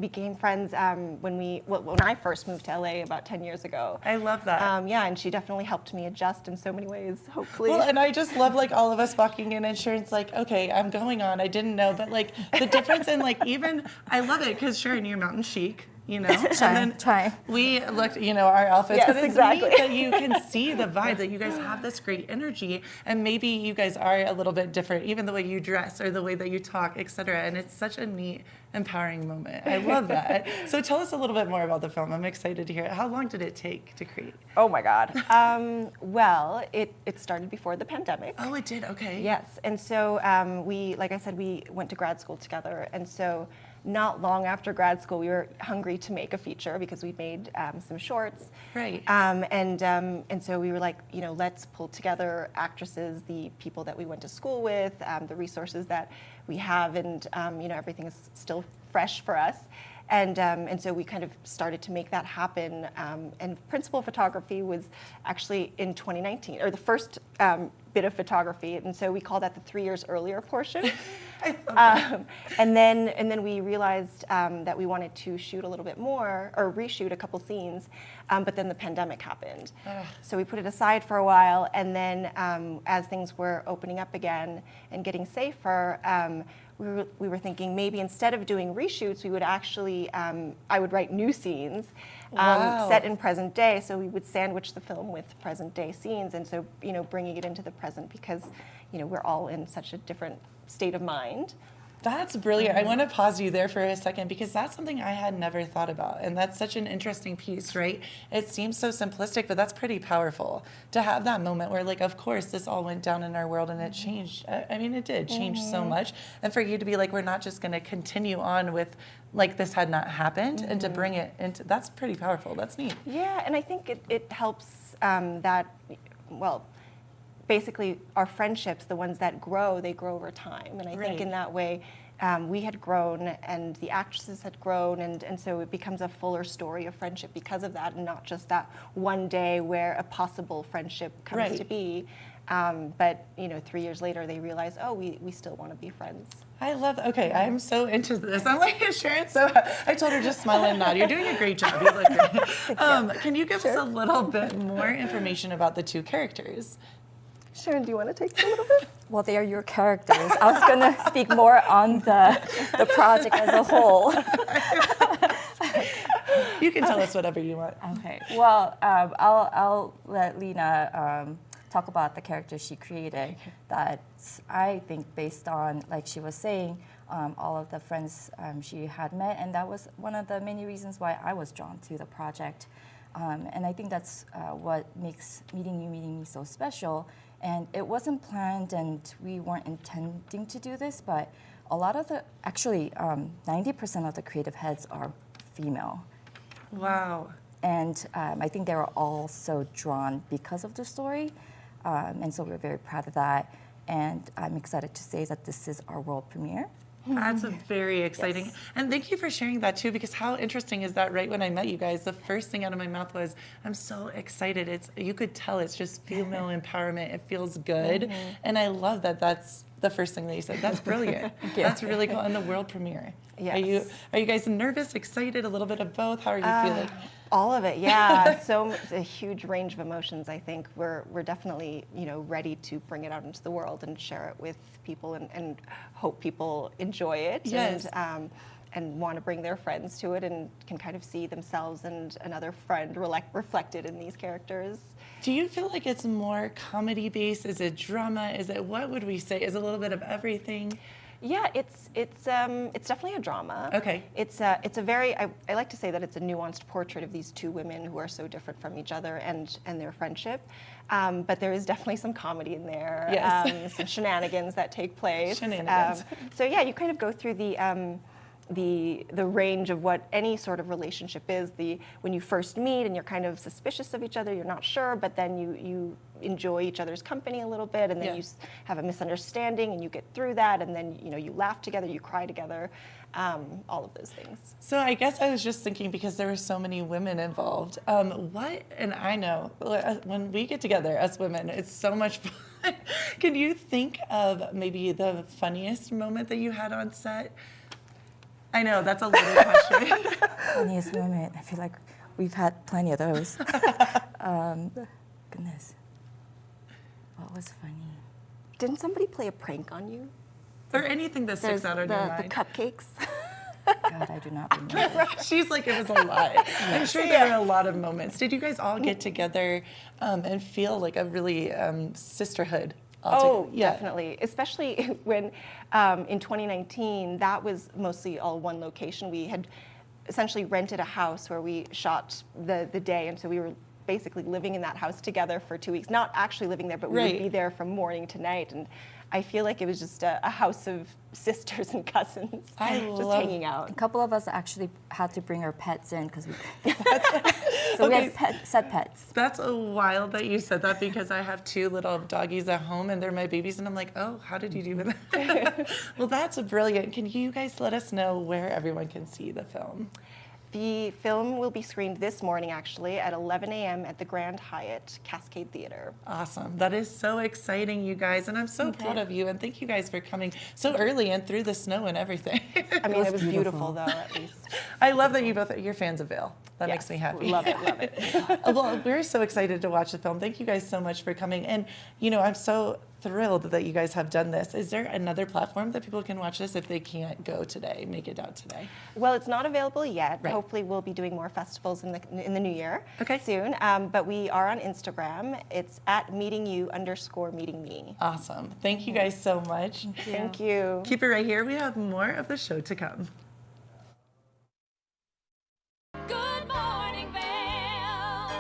became friends when I first moved to LA about 10 years ago. I love that. Yeah, and she definitely helped me adjust in so many ways, hopefully. Well, and I just love like all of us walking in and Sharon's like, okay, I'm going on. I didn't know, but like the difference in like even, I love it because Sharon, you're mountain chic. You know, and then we looked, you know, our outfits. Yes, but it's exactly. neat that you can see the vibe, that you guys have this great energy, and maybe you guys are a little bit different, even the way you dress or the way that you talk, etc. And it's such a neat, empowering moment. I love that. So tell us a little bit more about the film. I'm excited to hear it. How long did it take to create? Oh my God. Well, it started before the pandemic. Oh, it did. Okay. Yes, and so like I said, we went to grad school together, and so. Not long after grad school, we were hungry to make a feature because we'd made some shorts. Right. And so we were like, you know, let's pull together actresses, the people that we went to school with, the resources that we have, and you know, everything is still fresh for us. And so we kind of started to make that happen. And principal photography was actually in 2019, or the first bit of photography. And so we call that the 3 years earlier portion. And then we realized that we wanted to shoot a little bit more, or reshoot a couple scenes, but then the pandemic happened. So we put it aside for a while, and then as things were opening up again and getting safer, we were thinking maybe instead of doing reshoots, we would actually, I would write new scenes set in present day. So we would sandwich the film with present day scenes, and so, you know, bringing it into the present because, you know, we're all in such a different state of mind. That's brilliant. I want to pause you there for a second because that's something I had never thought about. And that's such an interesting piece, right? It seems so simplistic, but that's pretty powerful to have that moment where, like, of course, this all went down in our world and it changed. I mean, it did change so much. And for you to be like, we're not just going to continue on with, like, this had not happened, and to bring it into, that's pretty powerful. That's neat. Yeah, and I think it helps that, well, basically our friendships, the ones that grow, they grow over time. And I think in that way, we had grown and the actresses had grown, and so it becomes a fuller story of friendship because of that, and not just that one day where a possible friendship comes to be. But, you know, 3 years later, they realize, oh, we still want to be friends. I love, okay, I'm so into this. I'm like, Sharon, so I told her just smile and nod. You're doing a great job. You look great. Can you give us a little bit more information about the two characters? Sharon, do you want to take it a little bit? Well, they are your characters. I was going to speak more on the project as a whole. You can tell us whatever you want. Okay. Well, I'll let Lena talk about the character she created. That I think, based on, like she was saying, all of the friends she had met, and that was one of the many reasons why I was drawn to the project. And I think that's what makes meeting me so special. And it wasn't planned, and we weren't intending to do this, but a lot of actually 90% of the creative heads are female. Wow. And I think they were all so drawn because of the story. And so we're very proud of that. And I'm excited to say that this is our world premiere. That's very exciting. Yes. And thank you for sharing that too, because how interesting is that? Right when I met you guys, the first thing out of my mouth was, I'm so excited. You could tell it's just female empowerment. It feels good. And I love that that's the first thing that you said. That's brilliant. That's really cool. And the world premiere. Yes. Are you guys nervous, excited, a little bit of both? How are you feeling? All of it, yeah. So it's a huge range of emotions. I think we're definitely, you know, ready to bring it out into the world and share it with people, and hope people enjoy it. Yes. And want to bring their friends to it, and can kind of see themselves and another friend reflected in these characters. Do you feel like it's more comedy based? Is it drama? Is it, what would we say? Is it a little bit of everything? Yeah, it's definitely a drama. Okay. It's a very, I like to say that it's a nuanced portrait of these two women who are so different from each other and their friendship. But there is definitely some comedy in there. Yes. Some shenanigans that take place. Shenanigans. So yeah, you kind of go through the range of what any sort of relationship is. When you first meet and you're kind of suspicious of each other, you're not sure, but then you enjoy each other's company a little bit, and then you have a misunderstanding and you get through that, and then you laugh together, you cry together, all of those things. So I guess I was just thinking, because there were so many women involved, and I know when we get together as women, it's so much fun. Can you think of maybe the funniest moment that you had on set? I know, that's a loaded question. Funniest moment, I feel like we've had plenty of those. Goodness, what was funny? Didn't somebody play a prank on you? Or anything that sticks out in your mind? The cupcakes. God, I do not remember. She's like, it was a lot. I'm sure there were a lot of moments. Did you guys all get together and feel like a really sisterhood? Definitely. Especially when in 2019, that was mostly all one location. We had essentially rented a house where we shot the day, and so we were basically living in that house together for 2 weeks. Not actually living there, but we would be there from morning to night. And I feel like it was just a house of sisters and cousins just hanging out. A couple of us actually had to bring our pets in because we so we had set pets. That's wild that you said that, because I have 2 little doggies at home and they're my babies, and I'm like, oh, how did you do with that? Well, that's brilliant. Can you guys let us know where everyone can see the film? The film will be screened this morning, actually, at 11 a.m. at the Grand Hyatt Cascade Theater. Awesome. That is so exciting, you guys, and I'm so proud of you, and thank you guys for coming so early and through the snow and everything. I mean, it was beautiful, though, at least. I love that you're fans of Vail. That makes me happy. Love it, love it. Well, we're so excited to watch the film. Thank you guys so much for coming. And, I'm so thrilled that you guys have done this. Is there another platform that people can watch this if they can't go today, make it out today? Well, it's not available yet. Right. Hopefully we'll be doing more festivals in the new year soon. But we are on Instagram. It's at @meetingyou_meetingme. Awesome. Thank you guys so much. Thank you. Keep it right here. We have more of the show to come. Good morning, Vail.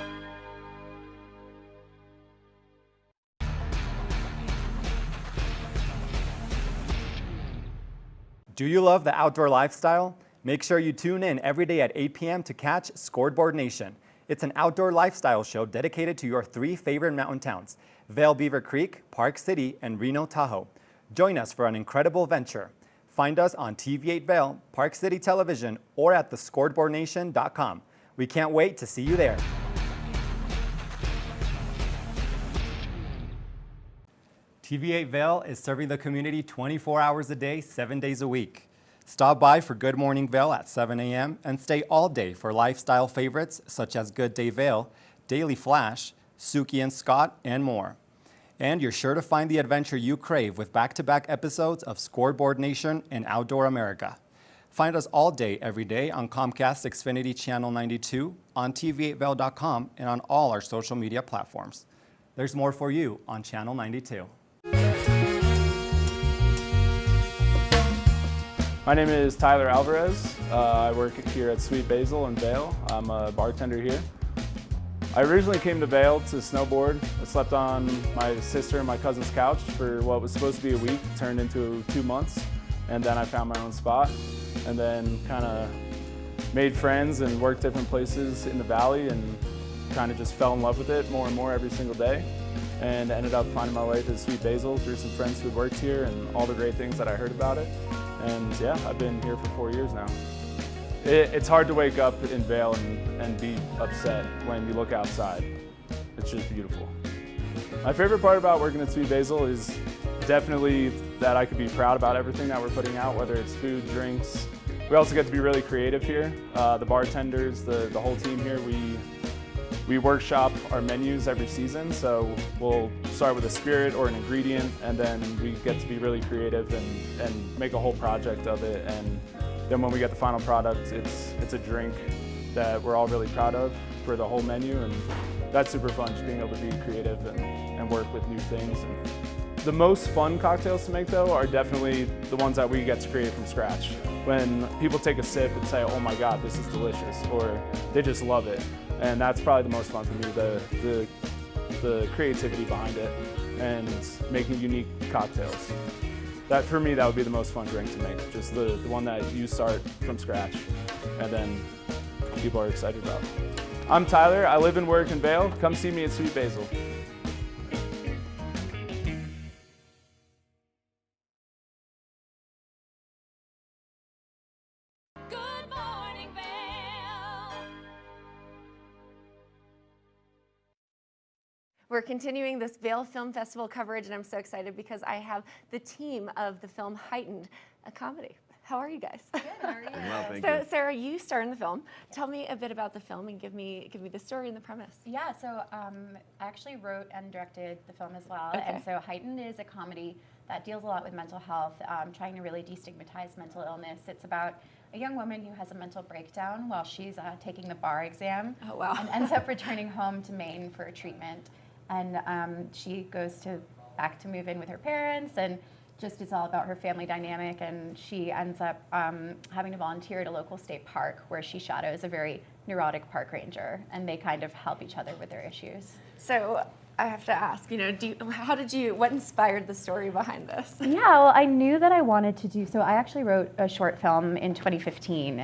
Do you love the outdoor lifestyle? Make sure you tune in every day at 8 p.m. to catch Scoreboard Nation. It's an outdoor lifestyle show dedicated to your 3 favorite mountain towns, Vail, Beaver Creek, Park City, and Reno, Tahoe. Join us for an incredible venture. Find us on TV8 Vail, Park City Television, or at thescoreboardnation.com. We can't wait to see you there. TV8 Vail is serving the community 24 hours a day, 7 days a week. Stop by for Good Morning Vail at 7 a.m. and stay all day for lifestyle favorites such as Good Day Vail, Daily Flash, Suki and Scott, and more. And you're sure to find the adventure you crave with back-to-back episodes of Scoreboard Nation and Outdoor America. Find us all day, every day on Comcast Xfinity Channel 92, on TV8Vail.com, and on all our social media platforms. There's more for you on Channel 92. My name is Tyler Alvarez. I work here at Sweet Basil in Vail. I'm a bartender here. I originally came to Vail to snowboard. I slept on my sister and my cousin's couch for what was supposed to be a week, turned into 2 months, and then I found my own spot, and then kind of made friends and worked different places in the valley and kind of just fell in love with it more and more every single day, and ended up finding my way to Sweet Basil through some friends who worked here and all the great things that I heard about it. And yeah, I've been here for 4 years now. It's hard to wake up in Vail and be upset when you look outside. It's just beautiful. My favorite part about working at Sweet Basil is definitely that I could be proud about everything that we're putting out, whether it's food, drinks. We also get to be really creative here. The bartenders, the whole team here, we workshop our menus every season, so we'll start with a spirit or an ingredient, and then we get to be really creative and make a whole project of it. And then when we get the final product, it's a drink that we're all really proud of for the whole menu, and that's super fun, just being able to be creative and work with new things. And the most fun cocktails to make, though, are definitely the ones that we get to create from scratch. When people take a sip and say, oh my God, this is delicious, or they just love it. And that's probably the most fun for me, the creativity behind it and making unique cocktails. That, for me, that would be the most fun drink to make, just the one that you start from scratch and then people are excited about. I'm Tyler, I live and work in Vail. Come see me at Sweet Basil. We're continuing this Vail Film Festival coverage, and I'm so excited because I have the team of the film Heightened, a comedy. How are you guys? Good, how are you? Well, thank So, you. Sarah, you star in the film. Tell me a bit about the film and give me the story and the premise. Yeah, so I actually wrote and directed the film as well. Okay. And so Heightened is a comedy that deals a lot with mental health, trying to really destigmatize mental illness. It's about a young woman who has a mental breakdown while she's taking the bar exam. Oh, wow. And ends up returning home to Maine for a treatment. And she goes back to move in with her parents, and just it's all about her family dynamic, and she ends up having to volunteer at a local state park where she shadows a very neurotic park ranger, and they kind of help each other with their issues. So I have to ask, what inspired the story behind this? Yeah, well, I knew that I wanted to do, so I actually wrote a short film in 2015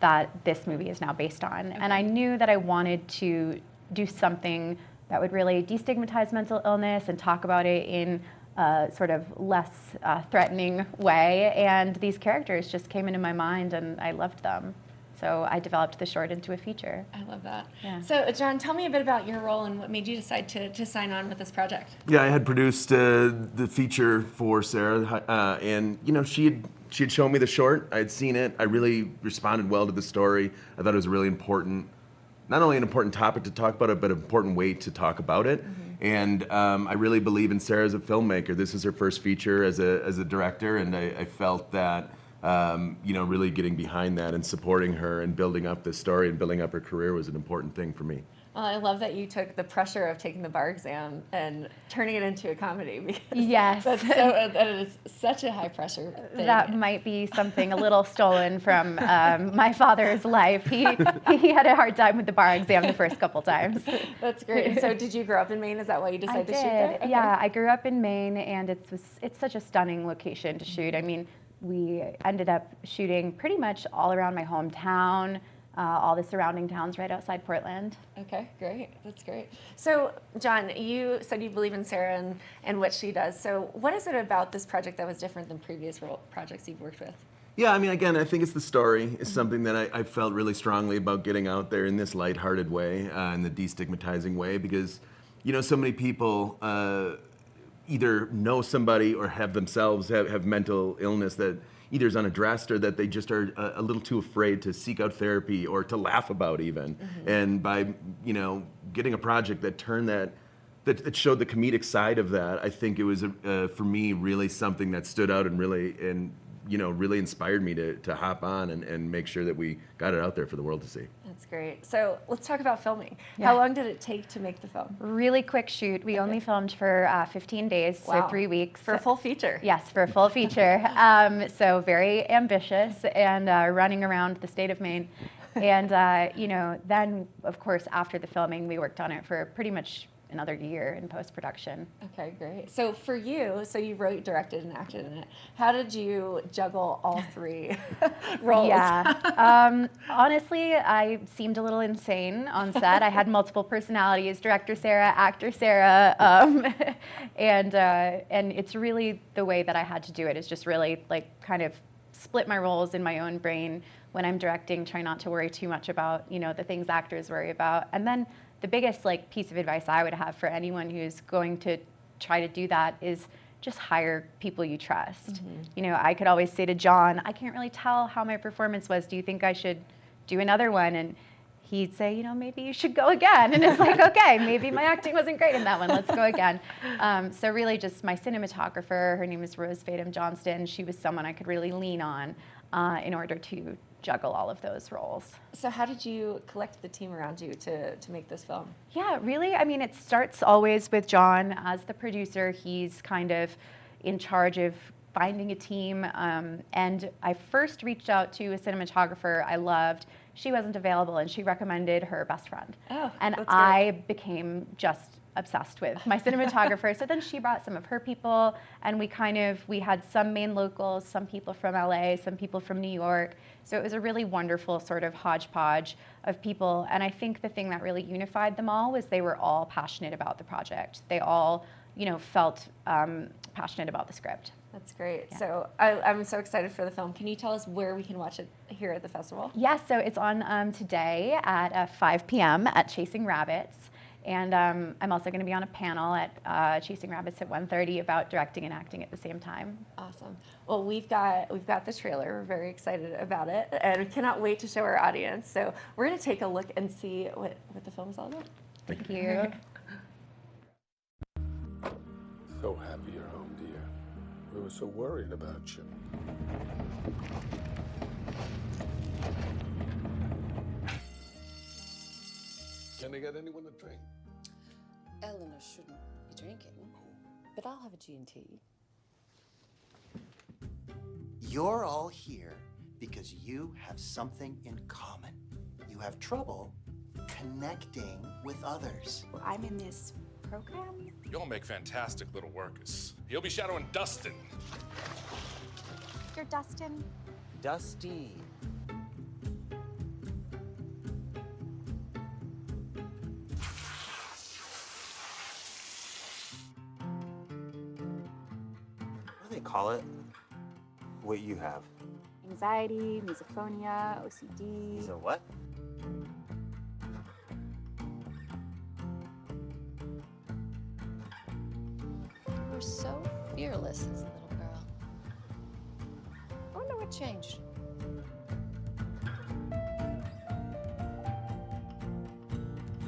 that this movie is now based on, and I knew that I wanted to do something that would really destigmatize mental illness and talk about it in sort of less threatening way, and these characters just came into my mind and I loved them. So I developed the short into a feature. I love that. Yeah. So John, tell me a bit about your role and what made you decide to sign on with this project. Yeah, I had produced the feature for Sarah, and she had shown me the short. I had seen it. I really responded well to the story. I thought it was a really important, not only an important topic to talk about it, but an important way to talk about it. And I really believe in Sarah as a filmmaker. This is her first feature as a director, and I felt that really getting behind that and supporting her and building up this story and building up her career was an important thing for me. Well, I love that you took the pressure of taking the bar exam and turning it into a comedy, because Yes. that is such a high pressure thing. That might be something a little stolen from my father's life. He had a hard time with the bar exam the first couple times. That's great. So did you grow up in Maine? Is that why you decided to shoot there? Okay. Yeah, I grew up in Maine, and it's such a stunning location to shoot. I mean, we ended up shooting pretty much all around my hometown, all the surrounding towns right outside Portland. Okay, great. That's great. So, John, you said you believe in Sarah and what she does. So what is it about this project that was different than previous projects you've worked with? Yeah, I mean, again, I think it's the story. It's something that I felt really strongly about getting out there in this lighthearted way, in the destigmatizing way, because, so many people either know somebody or have themselves have mental illness that either is unaddressed or that they just are a little too afraid to seek out therapy or to laugh about even. And by, getting a project that turned that showed the comedic side of that, I think it was, for me, really something that stood out and really inspired me to hop on and make sure that we got it out there for the world to see. That's great. So let's talk about filming. Yeah. How long did it take to make the film? Really quick shoot. We only filmed for 15 days, Wow. so 3 weeks. For a full feature. Yes, for a full feature. So very ambitious and running around the state of Maine. And, then, of course, after the filming, we worked on it for pretty much another year in post-production. Okay, great. So for you, you wrote, directed, and acted in it. How did you juggle all three roles? Yeah. Honestly, I seemed a little insane on set. I had multiple personalities, director Sarah, actor Sarah, and it's really the way that I had to do it is just really kind of split my roles in my own brain. When I'm directing, try not to worry too much about, the things actors worry about. And then the biggest piece of advice I would have for anyone who's going to try to do that is just hire people you trust. I could always say to John, I can't really tell how my performance was. Do you think I should do another one? And he'd say, maybe you should go again. And it's okay, maybe my acting wasn't great in that one. Let's go again. So really just my cinematographer, her name is Rose Fadem Johnston. She was someone I could really lean on in order to juggle all of those roles. So how did you collect the team around you to make this film? Yeah, really, it starts always with John as the producer. He's kind of in charge of finding a team. And I first reached out to a cinematographer I loved. She wasn't available, and she recommended her best friend. Oh, and that's I great. became just obsessed with my cinematographer. So then she brought some of her people, and we had some Maine locals, some people from LA, some people from New York. So it was a really wonderful sort of hodgepodge of people. And I think the thing that really unified them all was they were all passionate about the project. They all, felt passionate about the script. That's great. Yeah. So I'm so excited for the film. Can you tell us where we can watch it here at the festival? Yes, so it's on today at 5 p.m. at Chasing Rabbits. And I'm also going to be on a panel at Chasing Rabbits at 1:30 about directing and acting at the same time. Awesome. Well, we've got the trailer. We're very excited about it, and we cannot wait to show our audience. So we're going to take a look and see what the film's all about. Thank you. So happy you're home, dear. We were so worried about you. Can I get anyone a drink? Eleanor shouldn't be drinking, but I'll have a G&T. You're all here because you have something in common. You have trouble connecting with others. I'm in this program. You'll make fantastic little workers. You'll be shadowing Dustin. You're Dustin. Dusty. What do they call it? What you have? Anxiety, misophonia, OCD. So what? You're so fearless as a little girl. I wonder what changed.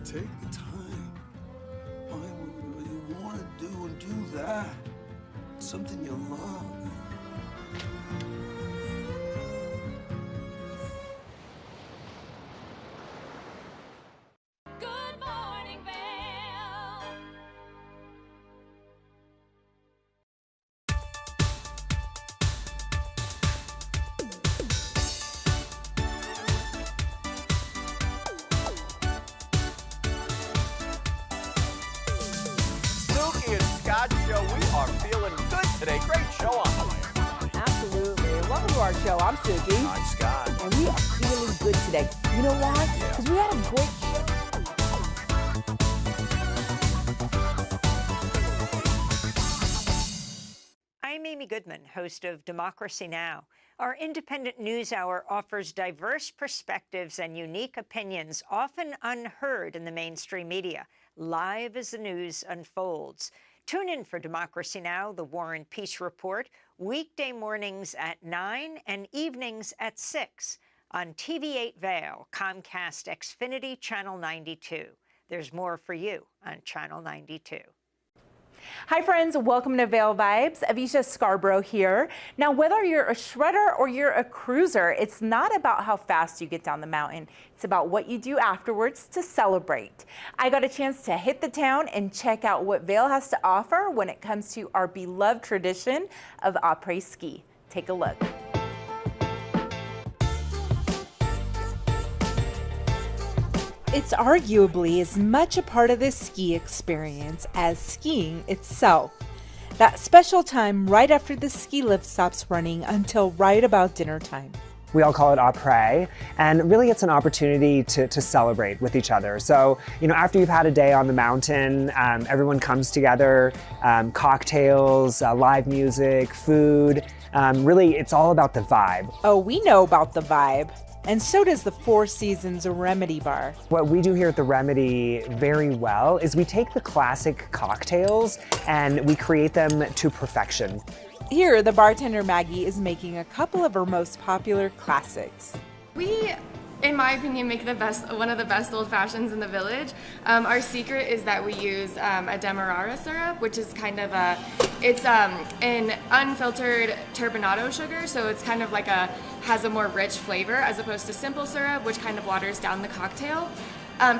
Take the time. Find whatever you want to do and do that. Something you love. Good morning, Vail. Suki and Scott show. We are feeling good today. Great show on the way. Absolutely. Welcome to our show. I'm Suki. I'm Scott. And we are feeling good today. You know why? Because we had a great show. I'm Amy Goodman, host of Democracy Now! Our independent news hour offers diverse perspectives and unique opinions, often unheard in the mainstream media, live as the news unfolds. Tune in for Democracy Now!, the War and Peace Report, weekday mornings at 9 and evenings at 6 on TV8 Vail, Comcast Xfinity Channel 92. There's more for you on Channel 92. Hi friends, welcome to Vail Vibes. Avisha Scarborough here. Now, whether you're a shredder or you're a cruiser, it's not about how fast you get down the mountain. It's about what you do afterwards to celebrate. I got a chance to hit the town and check out what Vail has to offer when it comes to our beloved tradition of après-ski. Take a look. It's arguably as much a part of the ski experience as skiing itself. That special time right after the ski lift stops running until right about dinner time. We all call it après, and really it's an opportunity to celebrate with each other. So, after you've had a day on the mountain, everyone comes together, cocktails, live music, food. Really, it's all about the vibe. Oh, we know about the vibe. And so does the Four Seasons Remedy Bar. What we do here at the Remedy very well is we take the classic cocktails and we create them to perfection. Here, the bartender Maggie is making a couple of her most popular classics. We, in my opinion, make one of the best old fashions in the village. Our secret is that we use a demerara syrup, which is kind of it's an unfiltered turbinado sugar, so it's kind of like has a more rich flavor as opposed to simple syrup, which kind of waters down the cocktail.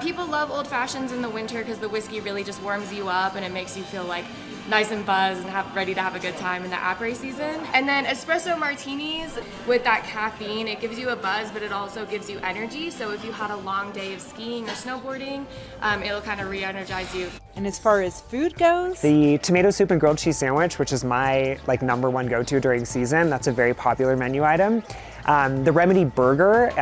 People love old fashions in the winter because the whiskey really just warms you up and it makes you feel like nice and buzzed and ready to have a good time in the après season. And then espresso martinis with that caffeine, it gives you a buzz, but it also gives you energy. So if you had a long day of skiing or snowboarding, it'll kind of re-energize you. And as far as food goes? The tomato soup and grilled cheese sandwich, which is my #1 go-to during season, that's a very popular menu item. The Remedy Burger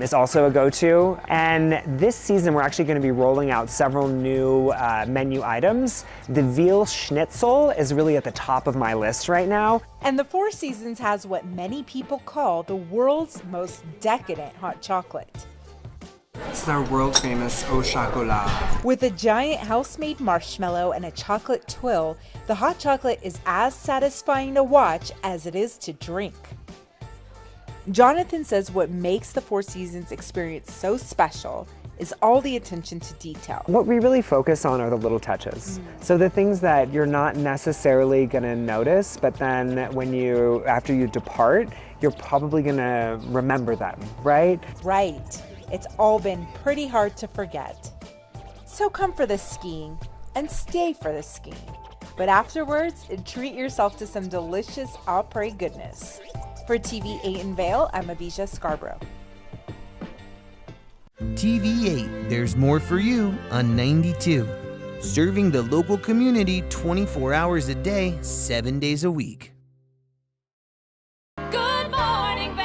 is also a go-to. And this season, we're actually going to be rolling out several new menu items. The veal schnitzel is really at the top of my list right now. And the Four Seasons has what many people call the world's most decadent hot chocolate. It's our world famous au chocolat. With a giant house-made marshmallow and a chocolate twill, the hot chocolate is as satisfying to watch as it is to drink. Jonathan says what makes the Four Seasons experience so special is all the attention to detail. What we really focus on are the little touches. So the things that you're not necessarily gonna notice, but then after you depart, you're probably gonna remember them, right? Right. It's all been pretty hard to forget. So come for the skiing and stay for the skiing. But afterwards, treat yourself to some delicious après goodness. For TV8 in Vail, I'm Avisha Scarborough. TV8, there's more for you on 92. Serving the local community 24 hours a day, 7 days a week. Good morning, Vail.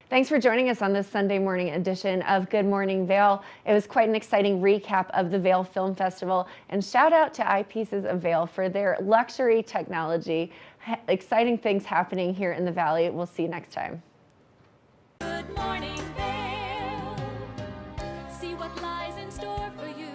Thanks for joining us on this Sunday morning edition of Good Morning Vail. It was quite an exciting recap of the Vail Film Festival, and shout out to Eyepieces of Vail for their luxury technology. Exciting things happening here in the Valley. We'll see you next time. Good morning, Vail. See what lies in store for you.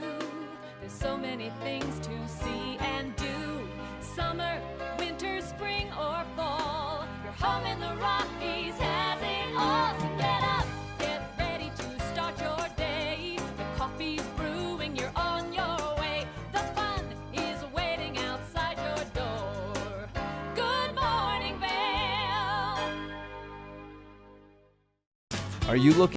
There's so many things to see and do. Summer, winter, spring, or fall. Your home in the Rockies has it all. So get up, get ready to start your day. The coffee's brewing, you're on your way. The fun is waiting outside your door. Good morning, Vail. Are you looking